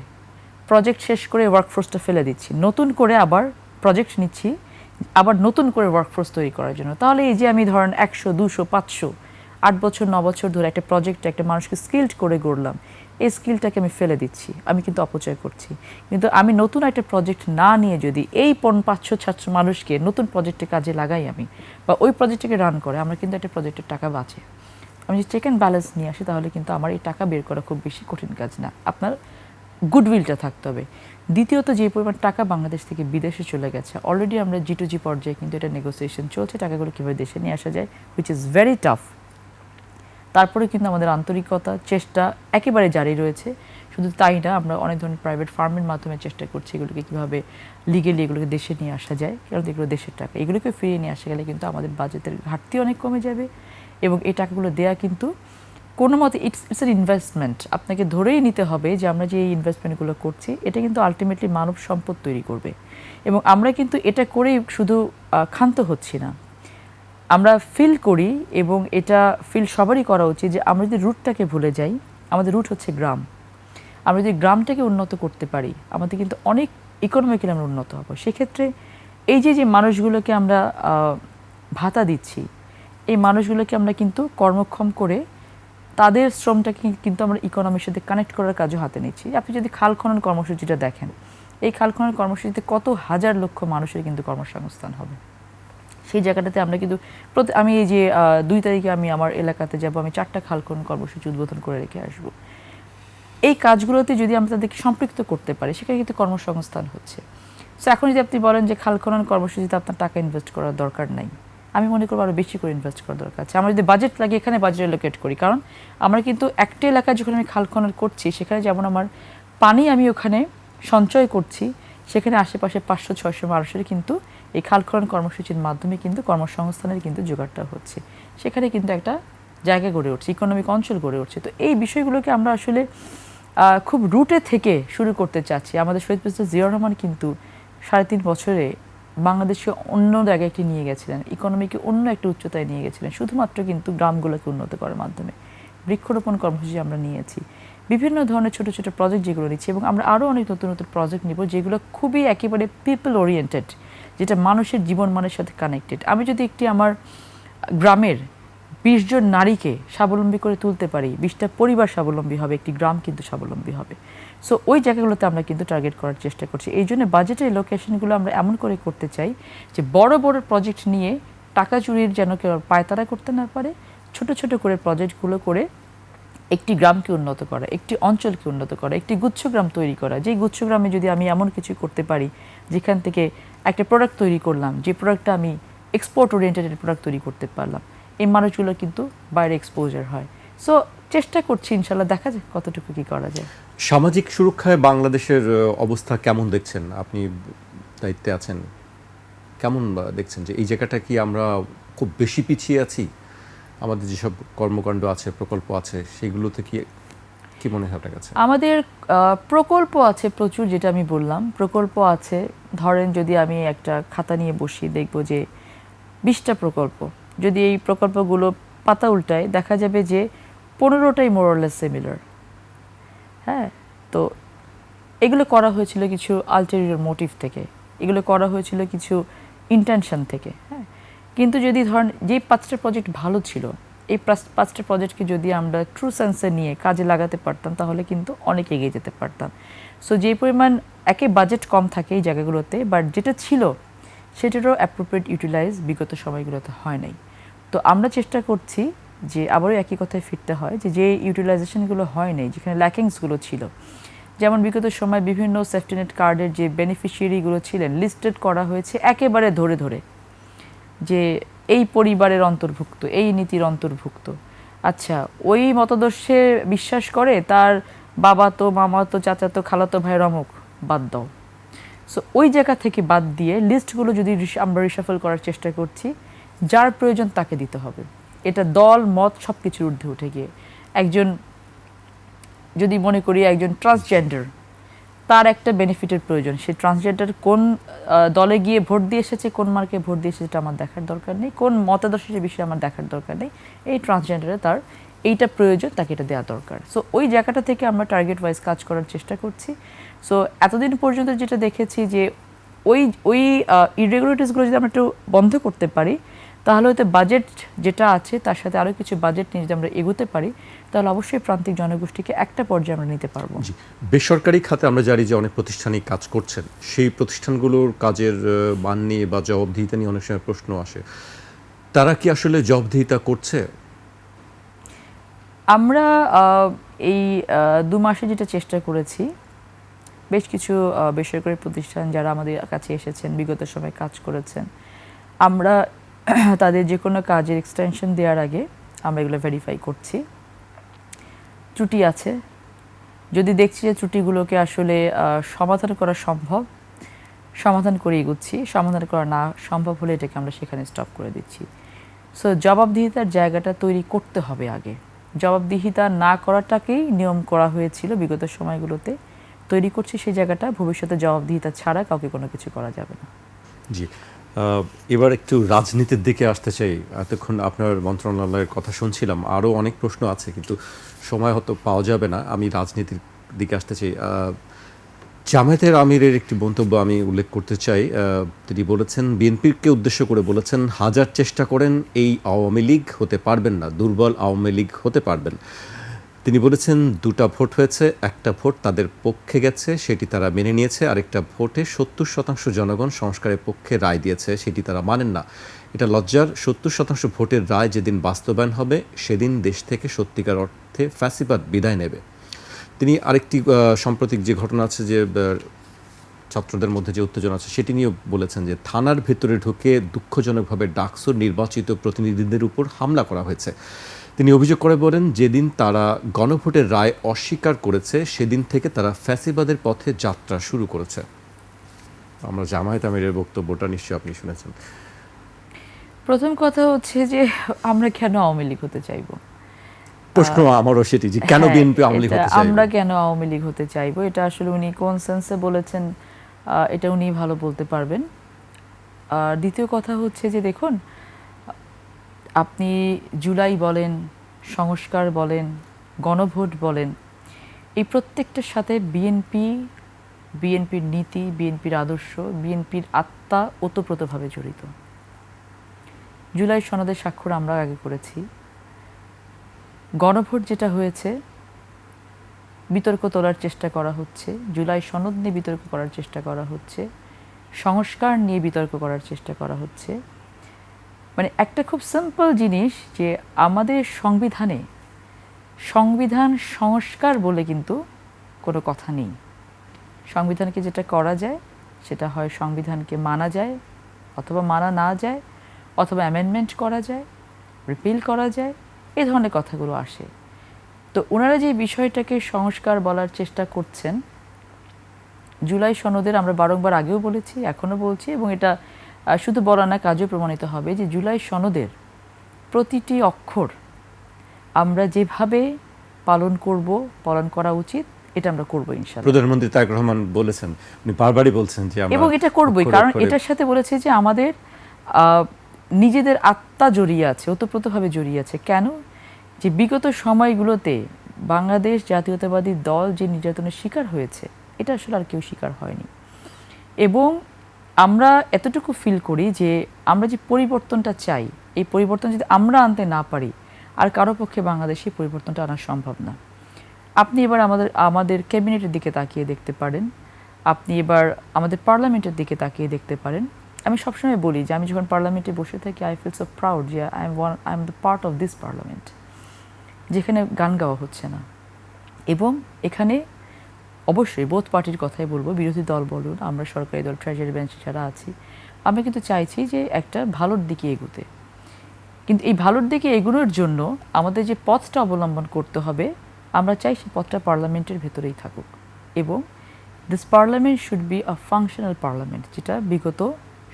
প্রজেক্ট শেষ করে ওয়ার্কফোর্সটা ফেলে দিচ্ছি, নতুন করে আবার প্রজেক্ট নিচ্ছি আবার নতুন করে ওয়ার্কফোর্স তৈরি করার জন্য। তাহলে এই যে আমি ধরেন 100, 200, 500, 8 বছর 9 বছর ধরে একটা প্রজেক্টে একটা মানুষকে স্কিল্ড করে গড়লাম, এই স্কিলটাকে আমি ফেলে দিচ্ছি, আমি কিন্তু অপচয় করছি। কিন্তু আমি নতুন একটা প্রজেক্ট না নিয়ে যদি এই 500-600 মানুষকে নতুন প্রজেক্টে কাজে লাগাই আমি, বা ওই প্রজেক্টটাকে রান করে, আমরা কিন্তু একটা প্রজেক্টের টাকা বাঁচে। আমি যদি চেক অ্যান্ড ব্যালেন্স নিয়ে আসি তাহলে কিন্তু আমার এই টাকা বের করা খুব বেশি কঠিন কাজ না। আপনার গুডউইলটা থাকতে হবে। দ্বিতীয়ত, যে পরিমাণ টাকা বাংলাদেশ থেকে বিদেশে চলে গেছে, অলরেডি আমরা G2G পর্যায়ে কিন্তু এটা নেগোসিয়েশন চলছে, টাকাগুলো কীভাবে দেশে নিয়ে আসা যায়, হুইচ ইজ ভেরি টাফ। তারপরে কিন্তু আমাদের আন্তরিকতা, চেষ্টা একেবারে জারি রয়েছে। শুধু তাই না, আমরা অনেক ধরনের প্রাইভেট ফার্মের মাধ্যমে চেষ্টা করছি এগুলোকে কীভাবে লিগেলি এগুলোকে দেশে নিয়ে আসা যায়, কারণ এগুলো দেশের টাকা। এগুলোকে ফিরিয়ে নিয়ে আসা গেলে কিন্তু আমাদের বাজেটের ঘাটতি অনেক কমে যাবে এবং এই টাকাগুলো দেয়া কিন্তু কোনো মতে ইটস এন ইনভেস্টমেন্ট। আপনাকে ধরেই নিতে হবে যে আমরা যে এই ইনভেস্টমেন্টগুলো করছি এটা কিন্তু আলটিমেটলি মানব সম্পদ তৈরি করবে এবং আমরা কিন্তু এটা করেই শুধু ক্ষান্ত হচ্ছি না, আমরা ফিল করি এবং এটা ফিল সবারই করা উচিত যে আমরা যদি রুটটাকে ভুলে যাই, আমাদের রুট হচ্ছে গ্রাম, আমরা যদি গ্রামটাকে উন্নত করতে পারি আমাদের কিন্তু অনেক ইকোনমিক্যালি আমরা উন্নত হব। সেক্ষেত্রে এই যে মানুষগুলোকে আমরা ভাতা দিচ্ছি, এই মানুষগুলোকে আমরা কিন্তু কর্মক্ষম করে তাদের শ্রমটাকে কিন্তু আমরা ইকোনমির সাথে কানেক্ট করার কাজও হাতে নিচ্ছি। আপনি যদি খাল খনন কর্মসূচিটা দেখেন, এই খাল খনন কর্মসূচিতে কত হাজার লক্ষ মানুষের কিন্তু কর্মসংস্থান হবে। সেই জায়গাটাতে আমরা কিন্তু আমি এই যে 2 তারিখে আমি আমার এলাকাতে যাব, আমি 4টা খাল খনন কর্মসূচি উদ্বোধন করে রেখে আসবো। এই কাজগুলোতে যদি আমরা তাদেরকে সম্পৃক্ত করতে পারি, সেখানে কিন্তু কর্মসংস্থান হচ্ছে। সো এখন যদি আপনি বলেন যে খাল খনন কর্মসূচিতে আপনার টাকা ইনভেস্ট করার দরকার নাই, আমি মনে করবো আরও বেশি করে ইনভেস্ট করার দরকার আছে। আমরা যদি বাজেট লাগে এখানে বাজেট অ্যালোকেট করি, কারণ আমরা কিন্তু একটা এলাকায় যখন আমি খাল খনন করছি সেখানে যেমন আমার পানি আমি ওখানে সঞ্চয় করছি, সেখানে আশেপাশে 500-600 মানুষের কিন্তু এই খাল খনন কর্মসূচির মাধ্যমে কিন্তু কর্মসংস্থানের কিন্তু জোগাড়টা হচ্ছে, সেখানে কিন্তু একটা জায়গা গড়ে উঠছে, ইকোনমিক অঞ্চল গড়ে উঠছে। তো এই বিষয়গুলোকে আমরা আসলে খুব রুটে থেকে শুরু করতে চাচ্ছি। আমাদের শহীদ প্রেসিডেন্ট জিয়াউর রহমান কিন্তু 3.5 বছরে বাংলাদেশকে অন্য জায়গায় একটি নিয়ে গেছিলেন, ইকোনমিকে অন্য একটা উচ্চতায় নিয়ে গেছিলেন, শুধুমাত্র কিন্তু গ্রামগুলোকে উন্নত করার মাধ্যমে। বৃক্ষরোপণ কর্মসূচি আমরা নিয়েছি, বিভিন্ন ধরনের ছোট ছোট প্রজেক্ট যেগুলো নিচ্ছি, এবং আমরা আরও অনেক নতুন নতুন প্রজেক্ট নিব যেগুলো খুবই একেবারে পিপল ওরিয়েন্টেড, যেটা মানুষের জীবনমানের সাথে কানেক্টেড। আমি যদি একটি আমার গ্রামের 20 জন নারীকে স্বাবলম্বী করে তুলতে পারি, 20টা পরিবার স্বাবলম্বী হবে, একটি গ্রাম কিন্তু স্বাবলম্বী হবে। সো ওই জায়গাগুলোতে আমরা কিন্তু টার্গেট করার চেষ্টা করছি। এই জন্য বাজেটের লোকেশনগুলো আমরা এমন করে করতে চাই যে বড় বড় প্রজেক্ট নিয়ে টাকা চুরির যেন কেউ পায়তারা করতে না পারে, ছোট ছোট করে প্রজেক্টগুলো করে একটি গ্রামকে উন্নত করা, একটি অঞ্চলকে উন্নত করা, একটি গুচ্ছগ্রাম তৈরি করা। যেই গুচ্ছগ্রামে যদি আমি এমন কিছু করতে পারি যেখান থেকে একটা প্রোডাক্ট তৈরি করলাম, যে প্রোডাক্টটা আমি এক্সপোর্ট ওরিয়েন্টেড প্রোডাক্ট তৈরি করতে পারলাম, এই মানুষগুলো কিন্তু বাইরে এক্সপোজার হয়। সো চেষ্টা করছি, ইনশাল্লাহ দেখা যায় কতটুকু কি করা যায়। সামাজিক সুরক্ষায় বাংলাদেশের অবস্থা কেমন দেখছেন? আপনি দায়িত্বে আছেন, কেমন দেখছেন যে এই জায়গাটা কি আমরা খুব বেশি পিছিয়ে আছি? আমাদের যেসব কর্মকাণ্ড আছে, প্রকল্প আছে, সেগুলোতে কি মনে হয় আপনার কাছে? আমাদের প্রকল্প আছে প্রচুর, যেটা আমি বললাম, প্রকল্প আছে। ধরেন যদি আমি একটা খাতা নিয়ে বসি, দেখব যে 20টা প্রকল্প, যদি এই প্রকল্পগুলো পাতা উল্টায় দেখা যাবে যে 15টাই মোরলেস সিমিলার। হ্যাঁ, তো এগুলো করা হয়েছিল কিছু আলটেরিয়র মোটিভ থেকে, এগুলো করা হয়েছিল কিছু ইন্টেনশন থেকে। হ্যাঁ, কিন্তু যদি ধরেন যেই 5টা প্রজেক্ট ভালো ছিল, এই 5টা প্রজেক্টকে যদি আমরা ট্রু সেন্সে নিয়ে কাজে লাগাতে পারতাম তাহলে কিন্তু অনেক এগিয়ে যেতে পারতাম। সো যে পরিমাণ একে বাজেট কম থাকে এই জায়গাগুলোতে, বাট যেটা ছিল সেটারও অ্যাপ্রোপ্রিয়েট ইউটিলাইজ বিগত সময়গুলোতে হয় নাই। তো আমরা চেষ্টা করছি যে আবারও একই কথায় ফিরতে হয়, যে ইউটিলাইজেশনগুলো হয় নাই, যেখানে ল্যাকিংসগুলো ছিল, যেমন বিগত সময় বিভিন্ন সেফটিনেট কার্ডের যে বেনিফিশিয়ারিগুলো ছিলেন লিস্টেড করা হয়েছে একেবারে ধরে ধরে, যে এই পরিবারের অন্তর্ভুক্ত, এই নীতির অন্তর্ভুক্ত। আচ্ছা, ওই মতাদর্শে বিশ্বাস করে তার বাবা তো, মামা তো, চাচা তো, খালাতো ভাইয়ের অমুক, বাদ দাও। সো ওই জায়গা থেকে বাদ দিয়ে লিস্টগুলো যদি আমরা রিশাফল করার চেষ্টা করছি, যার প্রয়োজন তাকে দিতে হবে। এটা দল মত সব কিছুর ঊর্ধ্বে উঠে গিয়ে একজন, যদি মনে করি একজন ট্রান্সজেন্ডার, তার একটা বেনিফিটের প্রয়োজন, সে ট্রান্সজেন্ডার কোন দলে গিয়ে ভোট দিয়ে এসেছে, কোন মার্কে ভোট দিয়ে এসেছে, সেটা আমার দেখার দরকার নেই, কোন মতাদর্শের বিষয়ে আমার দেখার দরকার নেই। এই ট্রান্সজেন্ডারে তার এইটা প্রয়োজন, তাকে এটা দেওয়া দরকার। সো ওই জায়গাটা থেকে আমরা টার্গেট ওয়াইজ কাজ করার চেষ্টা করছি। সো এতদিন পর্যন্ত যেটা দেখেছি যে ওই ইরেগুলারিটিসগুলো যদি আমরা একটু বন্ধ করতে পারি, তাহলে হয়তো বাজেট যেটা আছে তার সাথে আরও কিছু বাজেট নিয়ে যদি আমরা এগোতে পারি, তাহলে অবশ্যই প্রান্তিক জনগোষ্ঠীকে একটা পর্যায়ে আমরা নিতে পারবো। বেসরকারি খাতে আমরা জানি যে অনেক প্রতিষ্ঠানই কাজ করছেন, সেই প্রতিষ্ঠানগুলোর কাজের মান নিয়ে বা জবাবদিহিতা নিয়ে অনেক সময় প্রশ্ন আসে, তারা কি আসলে জবাবদিহিতা করছে? আমরা এই 2 মাসে যেটা চেষ্টা করেছি, বেশ কিছু বেসরকারি প্রতিষ্ঠান যারা আমাদের কাছে এসেছেন, বিগত সময়ে কাজ করেছেন, আমরা তাদের যে কোনো কাজের এক্সটেনশন দেওয়ার আগে আমরা এগুলো ভেরিফাই করছি। ত্রুটি আছে, যদি দেখছি যে ত্রুটিগুলোকে আসলে সমাধান করা সম্ভব, সমাধান করে এগোচ্ছি, সমাধান করা না সম্ভব হলে এটাকে আমরা সেখানে স্টপ করে দিচ্ছি। সো জবাবদিহিতার জায়গাটা তৈরি করতে হবে আগে। জবাবদিহিতা না করাটাকেই নিয়ম করা হয়েছিল বিগত সময়গুলোতে, তৈরি করছি সেই জায়গাটা। ভবিষ্যতে জবাবদিহিতা ছাড়া কাউকে কোনো কিছু করা যাবে না। জি, এবার একটু রাজনীতির দিকে আসতে চাই। এতক্ষণ আপনার মন্ত্রণালয়ের কথা শুনছিলাম, আরও অনেক প্রশ্ন আছে কিন্তু সময় হয়তো পাওয়া যাবে না। আমি রাজনীতির দিকে আসতে চাই। জামায়াতের আমিরের একটি মন্তব্য আমি উল্লেখ করতে চাই। তিনি বলেছেন, বিএনপিকে উদ্দেশ্য করে বলেছেন, হাজার চেষ্টা করেন এই আওয়ামী লীগ হতে পারবেন না, দুর্বল আওয়ামী লীগ হতে পারবেন। তিনি বলেছেন 2টা ভোট হয়েছে, একটা ভোট তাদের পক্ষে গেছে, সেটি তারা মেনে নিয়েছে, আরেকটা ভোটে 70% জনগণ সংস্কারের পক্ষে রায় দিয়েছে, সেটি তারা মানেন না। এটা লজ্জার। 70% ভোটের রায় যেদিন বাস্তবায়ন হবে সেদিন দেশ থেকে সত্যিকার অর্থে ফ্যাসিবাদ বিদায় নেবে। তিনি আরেকটি সাম্প্রতিক যে ঘটনা আছে, যে ছাত্রদের মধ্যে যে উত্তেজনা আছে, সেটি নিয়েও বলেছেন যে থানার ভেতরে ঢুকে দুঃখজনকভাবে ডাকসুর নির্বাচিত প্রতিনিধিদের উপর হামলা করা হয়েছে। তিনি অভিযোগ করে বলেন, যেদিন তারা গণভোটের রায় অস্বীকার করেছে সেদিন থেকে তারা ফ্যাসিবাদের পথে যাত্রা শুরু করেছে। আমরা জামায়াত আমিরের বক্তব্যটা নিশ্চয়ই আপনি শুনেছেন। প্রথম কথা হচ্ছে যে আমরা কেন আওয়ামী লীগ হতে চাইবো? প্রশ্ন আমারও সেটি, যে কেন বিএনপি আওয়ামী লীগ হতে চাইবে? আমরা কেন আওয়ামী লীগ হতে চাইবো, এটা আসলে উনি কোন সেন্সে বলেছেন এটা উনি ভালো বলতে পারবেন। আর দ্বিতীয় কথা হচ্ছে যে দেখুন, আপনি জুলাই বলেন, সংস্কার বলেন, গণভোট বলেন, এই প্রত্যেকটার সাথে বিএনপির নীতি, বিএনপির আদর্শ, বিএনপির আত্মা ওতপ্রোতভাবে জড়িত। জুলাই সনদের স্বাক্ষর আমরা আগে করেছি। গণভোট যেটা হয়েছে, বিতর্ক তোলার চেষ্টা করা হচ্ছে, জুলাই সনদ নিয়ে বিতর্ক করার চেষ্টা করা হচ্ছে, সংস্কার নিয়ে বিতর্ক করার চেষ্টা করা হচ্ছে। মানে একটা খুব সিম্পল জিনিস যে আমাদের সংবিধান সংস্কার বলে কিন্তু কোনো কথা নেই। সংবিধানকে যেটা করা যায় সেটা হয় সংবিধানকে মানা যায়, অথবা মানা না যায়, অথবা অ্যামেন্ডমেন্ট করা যায়, রিপিল করা যায়, এই ধরনের কথাগুলো আসে। তো ওনারা যে বিষয়টাকে সংস্কার বলার চেষ্টা করছেন, জুলাই সনদের আমরা বারংবার আগেও বলেছি, এখনও বলছি, এবং এটা শুধু বলা না, কাজও প্রমাণিত হবে যে জুলাই সনদের প্রতিটি অক্ষর আমরা যেভাবে পালন করা উচিত, এটা আমরা করবো ইনশাআল্লাহ। প্রধানমন্ত্রী তারেক রহমান বলেছেন, উনি বারবারই বলছেন যে আমরা এবং এটা করবই, কারণ এটার সাথে বলেছে যে আমাদের নিজেদের আত্মা জড়িয়ে আছে, ওতপ্রোতভাবে জড়িয়ে আছে। কেন? যে বিগত সময়গুলোতে বাংলাদেশ জাতীয়তাবাদী দল যে নির্যাতনের শিকার হয়েছে, এটা আসলে আর কেউ শিকার হয়নি। এবং আমরা এতটুকু ফিল করি যে আমরা যে পরিবর্তনটা চাই, এই পরিবর্তন যদি আমরা আনতে না পারি, আর কারো পক্ষে বাংলাদেশে পরিবর্তনটা আনা সম্ভব না। আপনি এবার আমাদের ক্যাবিনেটের দিকে তাকিয়ে দেখতে পারেন, আপনি এবার আমাদের পার্লামেন্টের দিকে তাকিয়ে দেখতে পারেন। আমি সবসময় বলি যে আমি যখন পার্লামেন্টে বসে থাকি, আই ফিল সো প্রাউড যে I am the part of this parliament, যেখানে গান গাওয়া হচ্ছে না। এবং এখানে অবশ্যই বোথ পার্টির কথাই বলবো, বিরোধী দল বলুন, আমরা সরকারি দল, ট্রেজারি বেঞ্চে যারা আছি, আমরা কিন্তু চাইছি যে একটা ভালোর দিকে এগোতে। কিন্তু এই ভালোর দিকে এগোনোর জন্য আমাদের যে পথটা অবলম্বন করতে হবে, আমরা চাই সেই পথটা পার্লামেন্টের ভেতরেই থাকুক। এবং this parliament should be a functional parliament, যেটা বিগত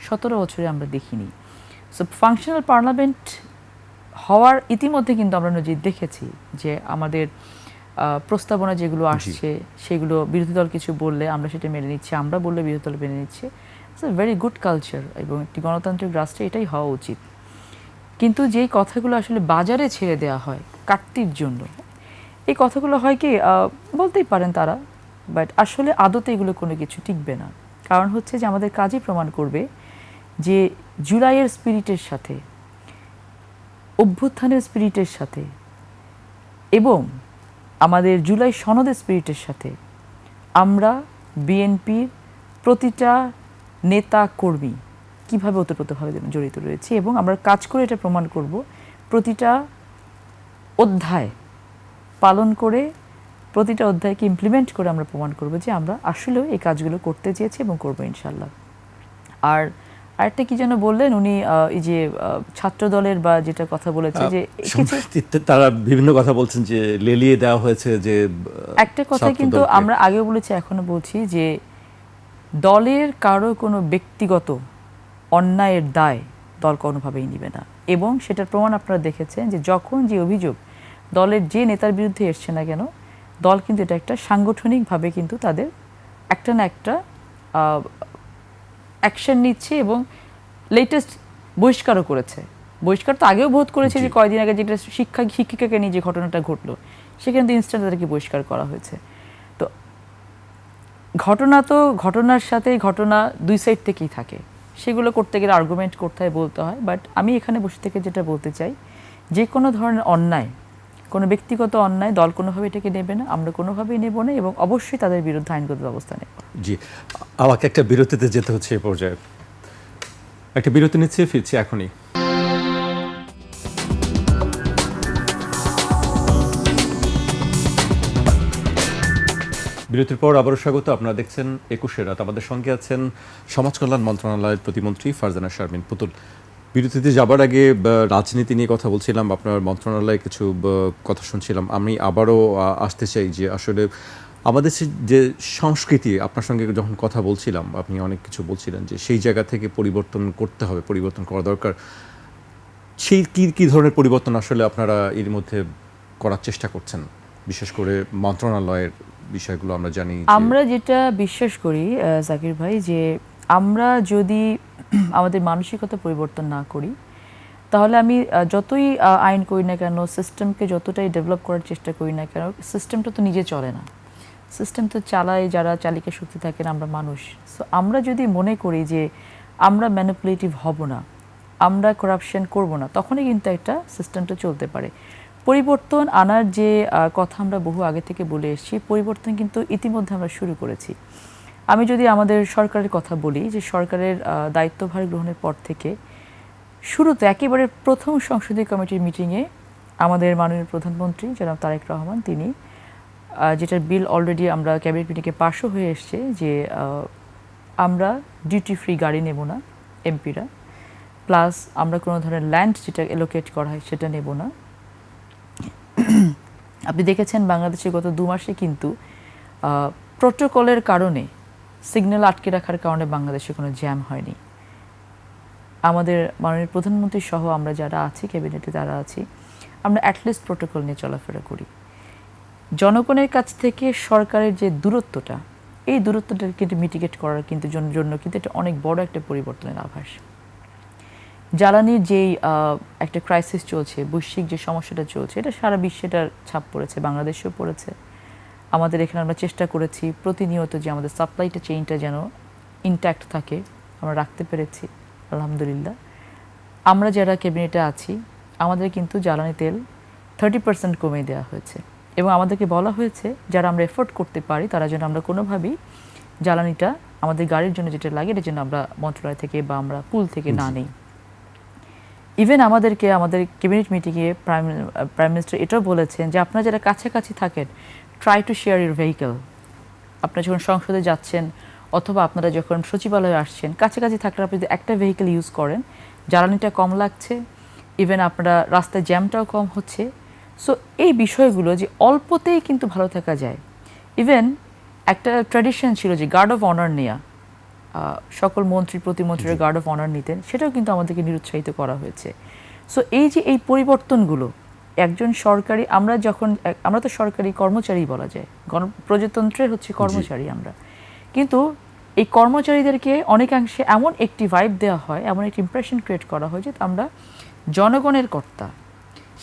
17 বছরে আমরা দেখিনি। সো ফাংশনাল পার্লামেন্ট হওয়ার ইতিমধ্যে কিন্তু আমরা নজির দেখেছি যে আমাদের প্রস্তাবনা যেগুলো আসছে, সেগুলো বিরোধী দল কিছু বললে আমরা সেটা মেনে নিচ্ছি, আমরা বললে বিরোধী দল মেনে নিচ্ছে। It's a very good culture, এবং একটি গণতান্ত্রিক রাষ্ট্রে এটাই হওয়া উচিত। কিন্তু যেই কথাগুলো আসলে বাজারে ছেড়ে দেওয়া হয় কাটতির জন্য, এই কথাগুলো হয় কি, বলতেই পারেন তারা, বাট আসলে আদতে এগুলো কোনো কিছু টিকবে না। কারণ হচ্ছে যে আমাদের কাজই প্রমাণ করবে যে জুলাইয়ের স্পিরিটের সাথে, অভ্যুত্থানের স্পিরিটের সাথে, এবং আমাদের জুলাই সনদের স্পিরিটের সাথে আমরা বিএনপির প্রতিটা নেতা কর্মী কীভাবে ওতপ্রোতভাবে জড়িত রয়েছি, এবং আমরা কাজ করে এটা প্রমাণ করব, প্রতিটা অধ্যায় পালন করে, প্রতিটা অধ্যায়কে ইমপ্লিমেন্ট করে আমরা প্রমাণ করব যে আমরা আসলেও এই কাজগুলো করতে চেয়েছি এবং করবো ইনশাল্লাহ। আর আরেকটা কি যেন বললেন উনি, এই যে ছাত্র দলের বা যেটা কথা বলেছে যে তারা বিভিন্ন কথা বলছেন যে লেলিয়ে দেওয়া হয়েছে, যে একটা কথা কিন্তু আমরা আগেও বলেছি, এখনো বলছি যে দলের কারো কোনো ব্যক্তিগত অন্যায়ের দায় দল কোনোভাবেই নেবে না। এবং সেটার প্রমাণ আপনারা দেখেছেন যে যখন যে অভিযোগ দলের যে নেতার বিরুদ্ধে এসছে না কেন, দল কিন্তু এটা একটা সাংগঠনিকভাবে কিন্তু তাদের একটা না একটা অ্যাকশন নিচ্ছে, এবং লেটেস্ট বহিষ্কারও করেছে। বহিষ্কার তো আগেও বোধ করেছে যে কয়েকদিন আগে যেটা শিক্ষিকাকে নিয়ে যে ঘটনাটা ঘটলো, সেখানে তো ইনস্ট্যান্ট তাদেরকে বহিষ্কার করা হয়েছে। তো ঘটনার সাথে ঘটনা দুই সাইড থেকেই থাকে, সেগুলো করতে গেলে আর্গুমেন্ট করতে হয়, বলতে হয়। বাট আমি এখানে বসে থেকে যেটা বলতে চাই, যে কোনো ধরনের অন্যায়, কোনো ব্যক্তিগত অন্যায় দল কোনোভাবে এটাকে নেবে না, আমরা কোনোভাবেই নেব না, এবং অবশ্যই তাদের বিরুদ্ধে আইনগত ব্যবস্থা নেব। জি, আমাকে একটা বিরতিতে যেতে হচ্ছে এই পর্যায়ে। একটা বিরতি নিচ্ছে, ফিরছি এখনই। বিরতির পর আবারও স্বাগত। আপনারা দেখছেন 21 রাত। আমাদের সঙ্গে আছেন সমাজ কল্যাণ মন্ত্রণালয়ের প্রতিমন্ত্রী ফারজানা শারমিন পুতুল। বিরতিতে যাবার আগে রাজনীতি নিয়ে কথা বলছিলাম, আপনার মন্ত্রণালয়ে কিছু কথা শুনছিলাম। আমি আবারও আসতে চাই যে আসলে আমাদের যে সংস্কৃতি, আপনার সঙ্গে যখন কথা বলছিলাম আপনি অনেক কিছু বলছিলেন যে সেই জায়গা থেকে পরিবর্তন করতে হবে, পরিবর্তন করা দরকার। সেই কী ধরনের পরিবর্তন আসলে আপনারা এর মধ্যে করার চেষ্টা করছেন, বিশেষ করে মন্ত্রণালয়ের বিষয়গুলো? আমরা জানি, আমরা যেটা বিশ্বাস করি জাকির ভাই, যে আমরা যদি আমাদের মানসিকতা পরিবর্তন না করি, তাহলে আমি যতই আইন করি না কেন, সিস্টেমকে যতটাই ডেভেলপ করার চেষ্টা করি না কেন, সিস্টেমটা তো নিজে চলে না। সিস্টেম তো চালায় যারা চালিকা শক্তি থাকেন, আমরা মানুষ। সো আমরা যদি মনে করি যে আমরা ম্যানিপুলেটিভ হব না, আমরা করাপশন করব না, তখনই কিন্তু একটা সিস্টেমটা চলতে পারে। পরিবর্তন আনার যে কথা আমরা বহু আগে থেকে বলে এসেছি, পরিবর্তন কিন্তু ইতিমধ্যে আমরা শুরু করেছি। আমি যদি আমাদের সরকারের কথা বলি, যে সরকারের দায়িত্বভার গ্রহণের পর থেকে শুরুতে একেবারে প্রথম সংসদীয় কমিটির মিটিংয়ে আমাদের মাননীয় প্রধানমন্ত্রী জনাব তারেক রহমান, তিনি যেটার বিল অলরেডি আমরা ক্যাবিনেট মিটিংয়ে পাশও হয়ে এসছে, যে আমরা ডিউটি ফ্রি গাড়ি নেব না এমপিরা, প্লাস আমরা কোনো ধরনের ল্যান্ড যেটা এলোকেট করা হয় সেটা নেব না। আপনি দেখেছেন বাংলাদেশে গত 2 মাসে কিন্তু প্রোটোকলের কারণে, সিগন্যাল আটকে রাখার কারণে বাংলাদেশে কোনো জ্যাম হয়নি। আমাদের মাননীয় প্রধানমন্ত্রী সহ আমরা যারা আছি, ক্যাবিনেটে যারা আছি, আমরা অ্যাটলিস্ট প্রোটোকল নিয়ে চলাফেরা করি। জনগণের কাছ থেকে সরকারের যে দূরত্বটা, এই দূরত্বটা কিন্তু মিটিগেট করার কিন্তু জন্য কিন্তু এটা অনেক বড় একটা পরিবর্তনের আভাস। জ্বালানির যেই একটা ক্রাইসিস চলছে, বৈশ্বিক যে সমস্যাটা চলছে, এটা সারা বিশ্বে এটার ছাপ পড়েছে, বাংলাদেশেও পড়েছে। আমাদের এখানে আমরা চেষ্টা করেছি প্রতিনিয়ত যে আমাদের সাপ্লাইটা চেইনটা যেন ইনট্যাক্ট থাকে, আমরা রাখতে পেরেছি আলহামদুলিল্লাহ। আমরা যারা ক্যাবিনেটে আছি, আমাদের কিন্তু জ্বালানি তেল 30% কমিয়ে দেওয়া হয়েছে, এবং আমাদেরকে বলা হয়েছে যারা আমরা এফোর্ড করতে পারি তারা যেন আমরা কোনোভাবেই জ্বালানিটা আমাদের গাড়ির জন্য যেটা লাগে এটা যেন আমরা মন্ত্রণালয় থেকে বা আমরা পুল থেকে না নিই। ইভেন আমাদেরকে আমাদের ক্যাবিনেট মিটিংয়ে প্রাইম মিনিস্টার এটাও বলেছেন যে আপনারা যারা কাছাকাছি থাকেন, try to share your vehicle. আপনারা যখন সংসদে যাচ্ছেন অথবা আপনারা যখন সচিবালয়ে আসছেন, কাছাকাছি থাকলে আপনি যদি একটা ভেহিকেল ইউজ করেন, জ্বালানিটা কম লাগছে, ইভেন আপনারা রাস্তায় জ্যামটাও কম হচ্ছে। সো এই বিষয়গুলো যে অল্পতেই কিন্তু ভালো থাকা যায়। ইভেন একটা ট্র্যাডিশন ছিল যে গার্ড অফ অনার নেওয়া, সকল মন্ত্রী প্রতিমন্ত্রীরা গার্ড অফ অনার নিতেন, সেটাও কিন্তু আমাদেরকে নিরুৎসাহিত করা হয়েছে। সো এই যে এই পরিবর্তনগুলো, একজন সরকারি, আমরা তো সরকারি কর্মচারী বলা যায়, প্রজাতন্ত্রের হচ্ছে কর্মচারী আমরা, কিন্তু এই কর্মচারীদেরকে অনেকাংশে এমন একটি ভাইব দেওয়া হয়, এমন একটি ইমপ্রেশন ক্রিয়েট করা হয় যে আমরা জনগণের কর্তা।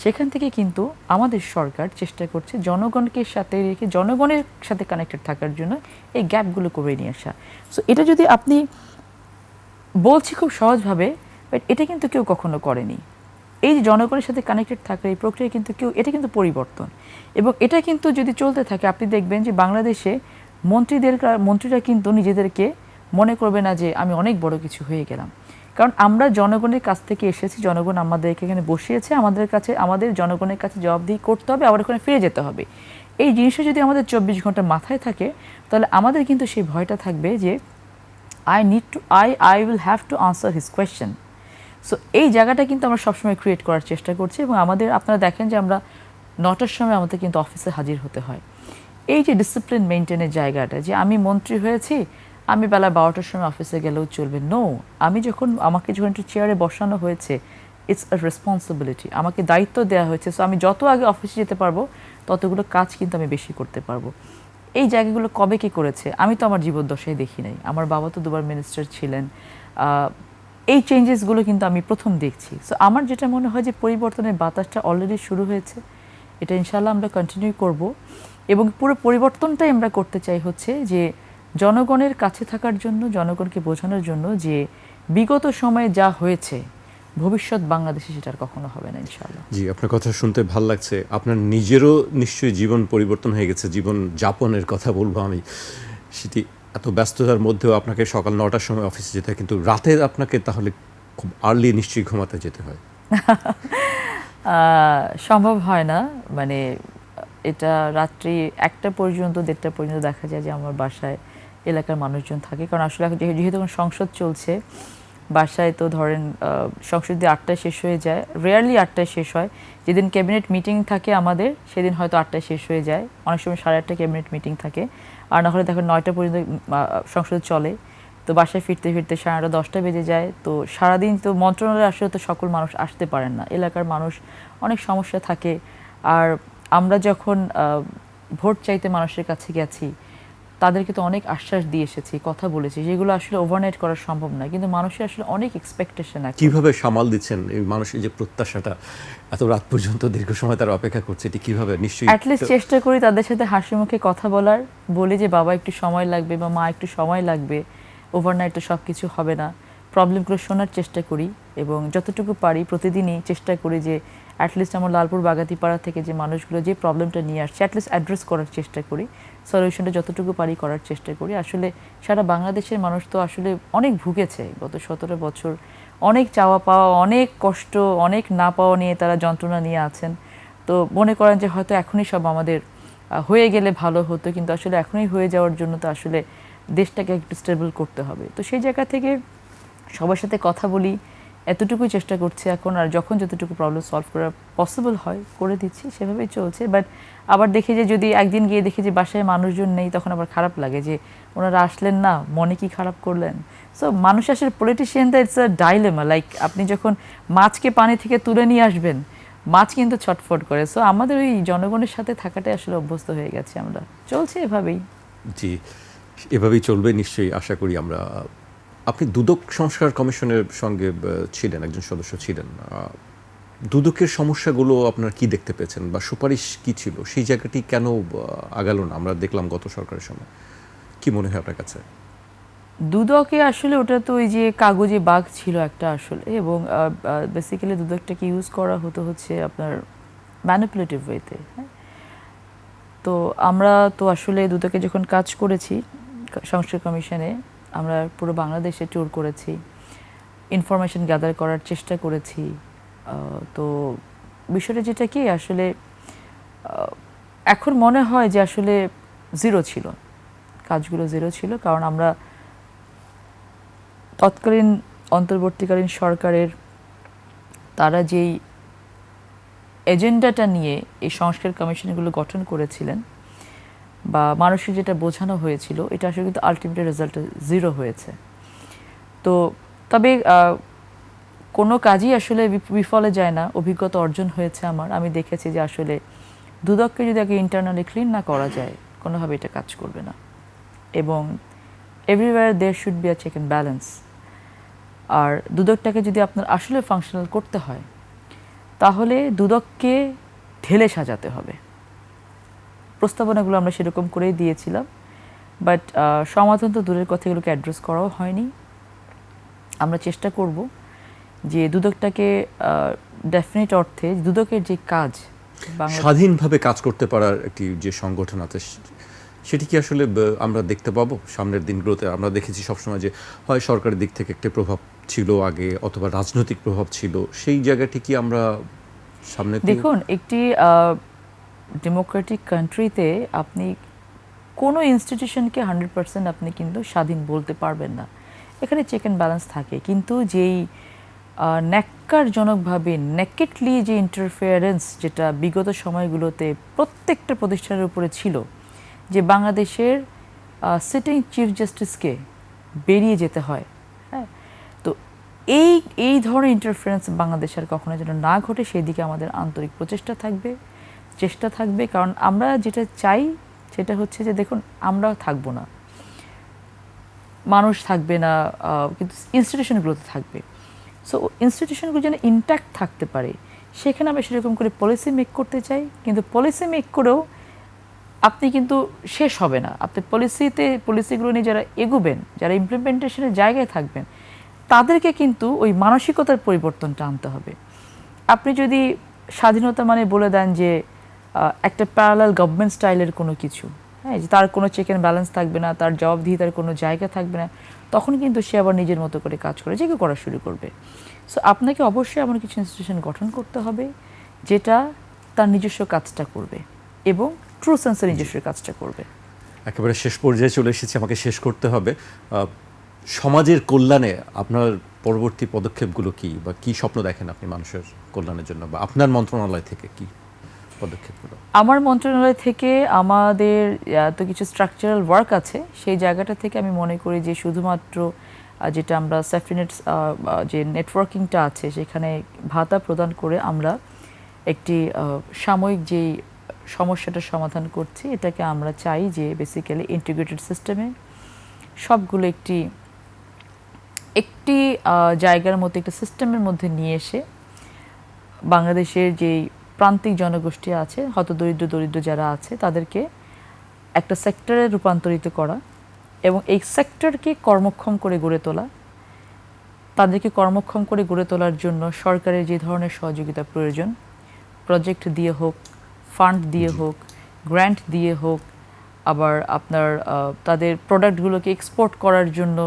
সেখান থেকে কিন্তু আমাদের সরকার চেষ্টা করছে জনগণকে সাথে রেখে জনগণের সাথে কানেক্টেড থাকার জন্য এই গ্যাপগুলো করে নিয়ে আসা। সো এটা যদি আপনি, বলছি খুব সহজভাবে, বাট এটা কিন্তু কেউ কখনো করেনি। এই যে জনগণের সাথে কানেক্টেড থাকার এই প্রক্রিয়া কিন্তু এটা কিন্তু পরিবর্তন, এবং এটা কিন্তু যদি চলতে থাকে আপনি দেখবেন যে বাংলাদেশে মন্ত্রীরা কিন্তু নিজেদেরকে মনে করবে না যে আমি অনেক বড় কিছু হয়ে গেলাম, কারণ আমরা জনগণের কাছ থেকে এসেছি, জনগণ আমাদেরকে এখানে বসিয়েছে, আমাদের জনগণের কাছে জবাবদিহি করতে হবে, আবার ওখানে ফিরে যেতে হবে। এই জিনিসটা যদি আমাদের 24 ঘন্টা মাথায় থাকে, তাহলে আমাদের কিন্তু সেই ভয়টা থাকবে যে I will have to answer his question. So এই জায়গাটা কিন্তু আমরা সবসময় ক্রিয়েট করার চেষ্টা করছি, এবং আপনারা দেখেন যে আমরা 9টার সময় আমাদের কিন্তু অফিসে হাজির হতে হয়। এই যে ডিসিপ্লিন মেনটেনের জায়গাটা, যে আমি মন্ত্রী হয়েছি, আমি বেলা 12টার সময় অফিসে গেলেও চলবে, নো। আমাকে যখন একটু চেয়ারে বসানো হয়েছে, ইটস আ রেসপন্সিবিলিটি, আমাকে দায়িত্ব দেওয়া হয়েছে। সো আমি যত আগে অফিসে যেতে পারবো ততগুলো কাজ কিন্তু আমি বেশি করতে পারবো। এই জায়গাগুলো কবে কি করেছে আমি তো আমার জীবদ্দশায় দেখি নাই। আমার বাবা তো 2বার মিনিস্টার ছিলেন। এই চেঞ্জেসগুলো কিন্তু আমি প্রথম দেখছি। সো আমার যেটা মনে হয় যে পরিবর্তনের বাতাসটা অলরেডি শুরু হয়েছে, এটা ইনশাল্লাহ আমরা কন্টিনিউ করব, এবং পুরো পরিবর্তনটাই আমরা করতে চাই হচ্ছে যে জনগণের কাছে থাকার জন্য, জনগণকে বোঝানোর জন্য যে বিগত সময়ে যা হয়েছে ভবিষ্যৎ বাংলাদেশে সেটা আর কখনো হবে না ইনশাআল্লাহ। জি, আপনার কথা শুনতে ভাল লাগছে। আপনার নিজেরও নিশ্চয়ই জীবন পরিবর্তন হয়ে গেছে, জীবন যাপনের কথা বলবো আমি, সেটি এত ব্যস্ততার মধ্যেও আপনাকে সকাল 9টার সময় অফিসে যেতে হয়, কিন্তু রাতে আপনাকে তাহলে খুব আর্লি নিশ্চয়ই ঘুমাতে যেতে হয়। সম্ভব হয় না, মানে এটা রাত্রি 1টা পর্যন্ত 1:30টা পর্যন্ত দেখা যায় যে আমার বাসায় এলাকার মানুষজন থাকে, কারণ আসলে যেহেতু এখন সংসদ চলছে, বাসায় তো ধরেন সংসদ দিয়ে 8টায় শেষ হয়ে যায়, রেয়ারলি 8টায় শেষ হয়। যেদিন ক্যাবিনেট মিটিং থাকে আমাদের, সেদিন হয়তো 8টায় শেষ হয়ে যায়, অনেক সময় 8:30টায় ক্যাবিনেট মিটিং থাকে, আর না হলে দেখেন 9টা পর্যন্ত সংসদ চলে। তো বাসায় ফিরতে ফিরতে 9:30 10টা বেজে যায়। তো সারাদিন তো মন্ত্রণালয়ে আসলে তো সকল মানুষ আসতে পারেন না, এলাকার মানুষ অনেক সমস্যা থাকে। আর আমরা যখন ভোট চাইতে মানুষের কাছে গেছি, তাদেরকে তো অনেক আশ্বাস দিয়ে এসেছি, কথা বলেছি, যেগুলো আসলে ওভারনাইট করা সম্ভব না, কিন্তু মানুষের আসলে অনেক এক্সপেকটেশন আছে। কিভাবে সামাল দিচ্ছেন এই মানুষের যে প্রত্যাশাটা, এত রাত পর্যন্ত দীর্ঘ সময় তারা অপেক্ষা করছে, এটি কিভাবে? নিশ্চয়ই অ্যাটলিস্ট চেষ্টা করি তাদের সাথে হাসি মুখে কথা বলার, বলি যে বাবা একটু সময় লাগবে বা মা একটু সময় লাগবে, ওভারনাইট তো সব কিছু হবে না, প্রবলেমগুলো শোনার চেষ্টা করি এবং যতটুকু পারি প্রতিদিনই চেষ্টা করি যে অ্যাটলিস্ট আমার লালপুর বাগাতিপাড়া থেকে যে মানুষগুলো যে প্রবলেমটা নিয়ে আসছে অ্যাটলিস্ট অ্যাড্রেস করার চেষ্টা করি, সলিউশনটা যতটুকু পারি করার চেষ্টা করি। আসলে সারা বাংলাদেশের মানুষ তো আসলে অনেক ভুগেছে গত 17 বছর, অনেক চাওয়া পাওয়া, অনেক কষ্ট, অনেক না পাওয়া নিয়ে তারা যন্ত্রণা নিয়ে আছেন। তো মনে করেন যে হয়তো এখনই সব আমাদের হয়ে গেলে ভালো হতো, কিন্তু আসলে এখনই হয়ে যাওয়ার জন্য তো আসলে দেশটাকে একটু স্টেবল করতে হবে। তো সেই জায়গা থেকে সবার সাথে কথা বলি, এতটুকুই চেষ্টা করছি এখন, আর যখন যতটুকু প্রবলেম সলভ করা পসিবল হয় করে দিচ্ছি, সেভাবেই চলছে। বাট আবার দেখি যে যদি একদিন গিয়ে দেখি যে বাসায় মানুষজন নেই, তখন আবার খারাপ লাগে যে ওনারা আসলেন না, মনে কি খারাপ করলেন। সো মানুষ আসলে পলিটিশিয়ানদের ইটস আ ডাইলেমা, লাইক আপনি যখন মাছকে পানি থেকে তুলে নিয়ে আসবেন, মাছ কিন্তু ছটফট করে। সো আমাদের ওই জনগণের সাথে থাকাটাই আসলে অভ্যস্ত হয়ে গেছে আমরা, চলছে এভাবেই। জি, এভাবেই চলবে নিশ্চয়ই, আশা করি আমরা। আপনি দুদক সংস্কার কমিশনের সঙ্গে ছিলেন, একজন সদস্য ছিলেন। দুদকের সমস্যাগুলো আপনার কি দেখতে পেয়েছেন বা সুপারিশ কি ছিল, সেই জায়গাটি কেন আগালো না? আমরা দেখলাম গত সরকারের সময়। কি মনে হয় আপনার কাছে? দুদকে আসলে ওটা তো ওই যে কাগজে বাঘ ছিল একটা আসলে, এবং বেসিক্যালি দুদকটাকে ইউজ করা হতো হচ্ছে আপনার ম্যানিপুলেটিভ ওয়েতে। তো আমরা তো আসলে দুদকে যখন কাজ করেছি সংস্কার কমিশনে, আমরা পুরো বাংলাদেশে ট্যুর করেছি, ইনফরমেশন গ্যাদার করার চেষ্টা করেছি। তো বিষয়টা যেটা কি আসলে এখন মনে হয় যে আসলে জিরো ছিল, কাজগুলো জিরো ছিল, কারণ আমরা তৎকালীন অন্তর্বর্তীকালীন সরকারের তারা যেই এজেন্ডাটা নিয়ে এই সংস্কার কমিশনগুলো গঠন করেছিলেন বা মানুষের যেটা বোঝানো হয়েছিল, এটা আসলে কিন্তু আলটিমেট রেজাল্ট জিরো হয়েছে। তো তবে কোনো কাজই আসলে বিফলে যায় না, অভিজ্ঞতা অর্জন হয়েছে আমার। আমি দেখেছি যে আসলে দুদককে যদি আগে ইন্টারনালি ক্লিন না করা যায়, কোনোভাবে এটা কাজ করবে না। এবং everywhere there should be a check and balance. আর দুদকটাকে যদি আপনার আসলে ফাংশনাল করতে হয়, তাহলে দুদককে ঢেলে সাজাতে হবে। প্রস্তাবনাগুলো আমরা সেরকম করেই দিয়েছিলাম, বাট সমাধান তো দূরের কথা, এগুলোকে অ্যাড্রেস করাও হয়নি। আমরা চেষ্টা করব যে দুদকটাকে ডেফিনিট অর্থে দুদকের যে কাজ, স্বাধীনভাবে কাজ করতে পারার একটি যে সংগঠন আছে, সেটি কি আসলে আমরা দেখতে পাবো সামনের দিনগুলোতে? আমরা দেখেছি সবসময় যে হয় সরকারের দিক থেকে একটা প্রভাব ছিল আগে, অথবা রাজনৈতিক প্রভাব ছিল, সেই জায়গাটি কি আমরা সামনে? দেখুন, একটি ডেমোক্রেটিক কান্ট্রিতে আপনি কোনো ইনস্টিটিউশনকে 100% আপনি কিন্তু স্বাধীন বলতে পারবেন না। এখানে চেক অ্যান্ড ব্যালেন্স থাকে, কিন্তু যেই ন্যাক্কারজনকভাবে নেকেটলি যে ইন্টারফেয়ারেন্স যেটা বিগত সময়গুলোতে প্রত্যেকটা প্রতিষ্ঠানের উপরে ছিল, যে বাংলাদেশের সিটিং চিফ জাস্টিসকে বেরিয়ে যেতে হয়, হ্যাঁ, তো এই ধরনের ইন্টারফারেন্স বাংলাদেশ আর কখনো যেন না ঘটে, সেই দিকে আমাদের আন্তরিক প্রচেষ্টা থাকবে, চেষ্টা থাকবে। কারণ আমরা যেটা চাই সেটা হচ্ছে যে দেখুন, আমরা থাকবো না, মানুষ থাকবে না, কিন্তু ইনস্টিটিউশনগুলো তো থাকবে। সো ইনস্টিটিউশনগুলো যেন ইনট্যাক্ট থাকতে পারে, সেখানে আমরা সেরকম করে পলিসি মেক করতে চাই। কিন্তু পলিসি মেক করেও আপনি কিন্তু শেষ হবে না। আপনি পলিসিগুলো নিয়ে যারা এগোবেন, যারা ইমপ্লিমেন্টেশনের জায়গায় থাকবেন, তাদেরকে কিন্তু ওই মানসিকতার পরিবর্তনটা আনতে হবে। আপনি যদি স্বাধীনতা মানে বলে দেন যে একটা প্যারালাল গভর্নমেন্ট স্টাইলের কোনো কিছু, হ্যাঁ, যে তার কোনো চেক অ্যান্ড ব্যালেন্স থাকবে না, তার জবাবদিহিতার কোনো জায়গা থাকবে না, তখন কিন্তু সে আবার নিজের মতো করে কাজ করে, যে কেউ করা শুরু করবে। সো আপনাকে অবশ্যই এমন কিছু ইনস্টিটিউশন গঠন করতে হবে যেটা তার নিজস্ব কাজটা করবে এবং ট্রু সেন্সে নিজস্ব কাজটা করবে। একেবারে শেষ পর্যায়ে চলে এসেছি, আমাকে শেষ করতে হবে। সমাজের কল্যাণে আপনার পরবর্তী পদক্ষেপগুলো কি, বা কি স্বপ্ন দেখেন আপনি মানুষের কল্যাণের জন্য, বা আপনার মন্ত্রণালয় থেকে কি পদক্ষেপগুলো? আমার মন্ত্রণালয় থেকে আমাদের তো কিছু স্ট্রাকচারাল ওয়ার্ক আছে, সেই জায়গাটা থেকে আমি মনে করি যে শুধুমাত্র যেটা আমরা সেফটিনেট যে নেটওয়ার্কিংটা আছে সেখানে ভাতা প্রদান করে আমরা একটি সাময়িক যেই সমস্যাটার সমাধান করছি, এটাকে আমরা চাই যে বেসিক্যালি ইন্টিগ্রেটেড সিস্টেমে সবগুলো একটি একটি জায়গার মধ্যে, একটা সিস্টেমের মধ্যে নিয়ে এসে বাংলাদেশের যেই প্রান্তিক জনগোষ্ঠী আছে, দরিদ্র যারা আছে, তাদেরকে একটা সেক্টরে রূপান্তরিত করা এবং এই সেক্টরকে কর্মক্ষম করে গড়ে তোলা। তাদেরকে কর্মক্ষম করে গড়ে তোলার জন্য সরকারের যে ধরনের সহযোগিতা প্রয়োজন, প্রজেক্ট দিয়ে হোক, ফান্ড দিয়ে হোক, গ্র্যান্ট দিয়ে হোক, আবার আপনার তাদের প্রোডাক্টগুলোকে এক্সপোর্ট করার জন্য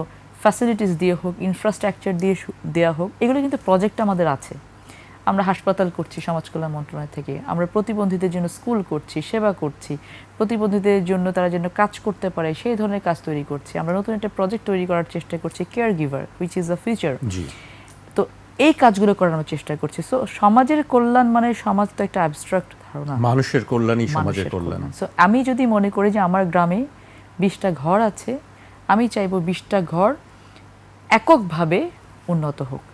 ফ্যাসিলিটিস দিয়ে হোক, ইনফ্রাস্ট্রাকচার দিয়ে দেওয়া হোক, এগুলো কিন্তু প্রজেক্ট আমাদের আছে। আমরা হাসপাতাল করছি সমাজ কল্যাণ মন্ত্রণালয় থেকে, আমরা প্রতিবন্ধীদের জন্য স্কুল করছি, সেবা করছি, প্রতিবন্ধীদের জন্য তারা যেন কাজ করতে পারে সেই ধরনের কাজ তৈরি করছি। আমরা নতুন একটা প্রজেক্ট তৈরি করার চেষ্টা করছি, care giver, which is the future. তো এই কাজগুলো করানোর চেষ্টা করছি। সো সমাজের কল্যাণ মানে, সমাজ তো একটা অ্যাবস্ট্রাক্ট ধারণা, মানুষের কল্যাণই সমাজের কল্যাণ। সো আমি যদি মনে করি যে আমার গ্রামে 20টা ঘর আছে, আমি চাইবো 20টা ঘর এককভাবে উন্নত হোক।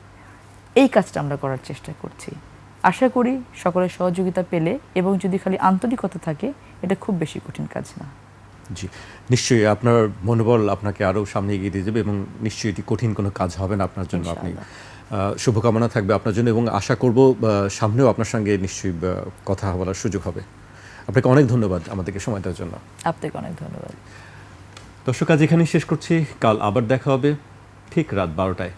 এই কাজটা আমরা করার চেষ্টা করছি। আশা করি সকলের সহযোগিতা পেলে এবং যদি খালি আন্তরিকতা থাকে, এটা খুব বেশি কঠিন কাজ না। জি, নিশ্চয়ই আপনার মনোবল আপনাকে আরও সামনে এগিয়ে দিয়ে যাবে এবং নিশ্চয়ই এটি কঠিন কোনো কাজ হবে না আপনার জন্য। আপনি শুভকামনা থাকবে আপনার জন্য এবং আশা করব সামনেও আপনার সঙ্গে নিশ্চয়ই কথা বলার সুযোগ হবে। আপনাকে অনেক ধন্যবাদ আমাদেরকে সময় দেওয়ার জন্য। আপনাকে অনেক ধন্যবাদ। দর্শক, আজ এখানেই শেষ করছি। কাল আবার দেখা হবে ঠিক রাত 12টায়।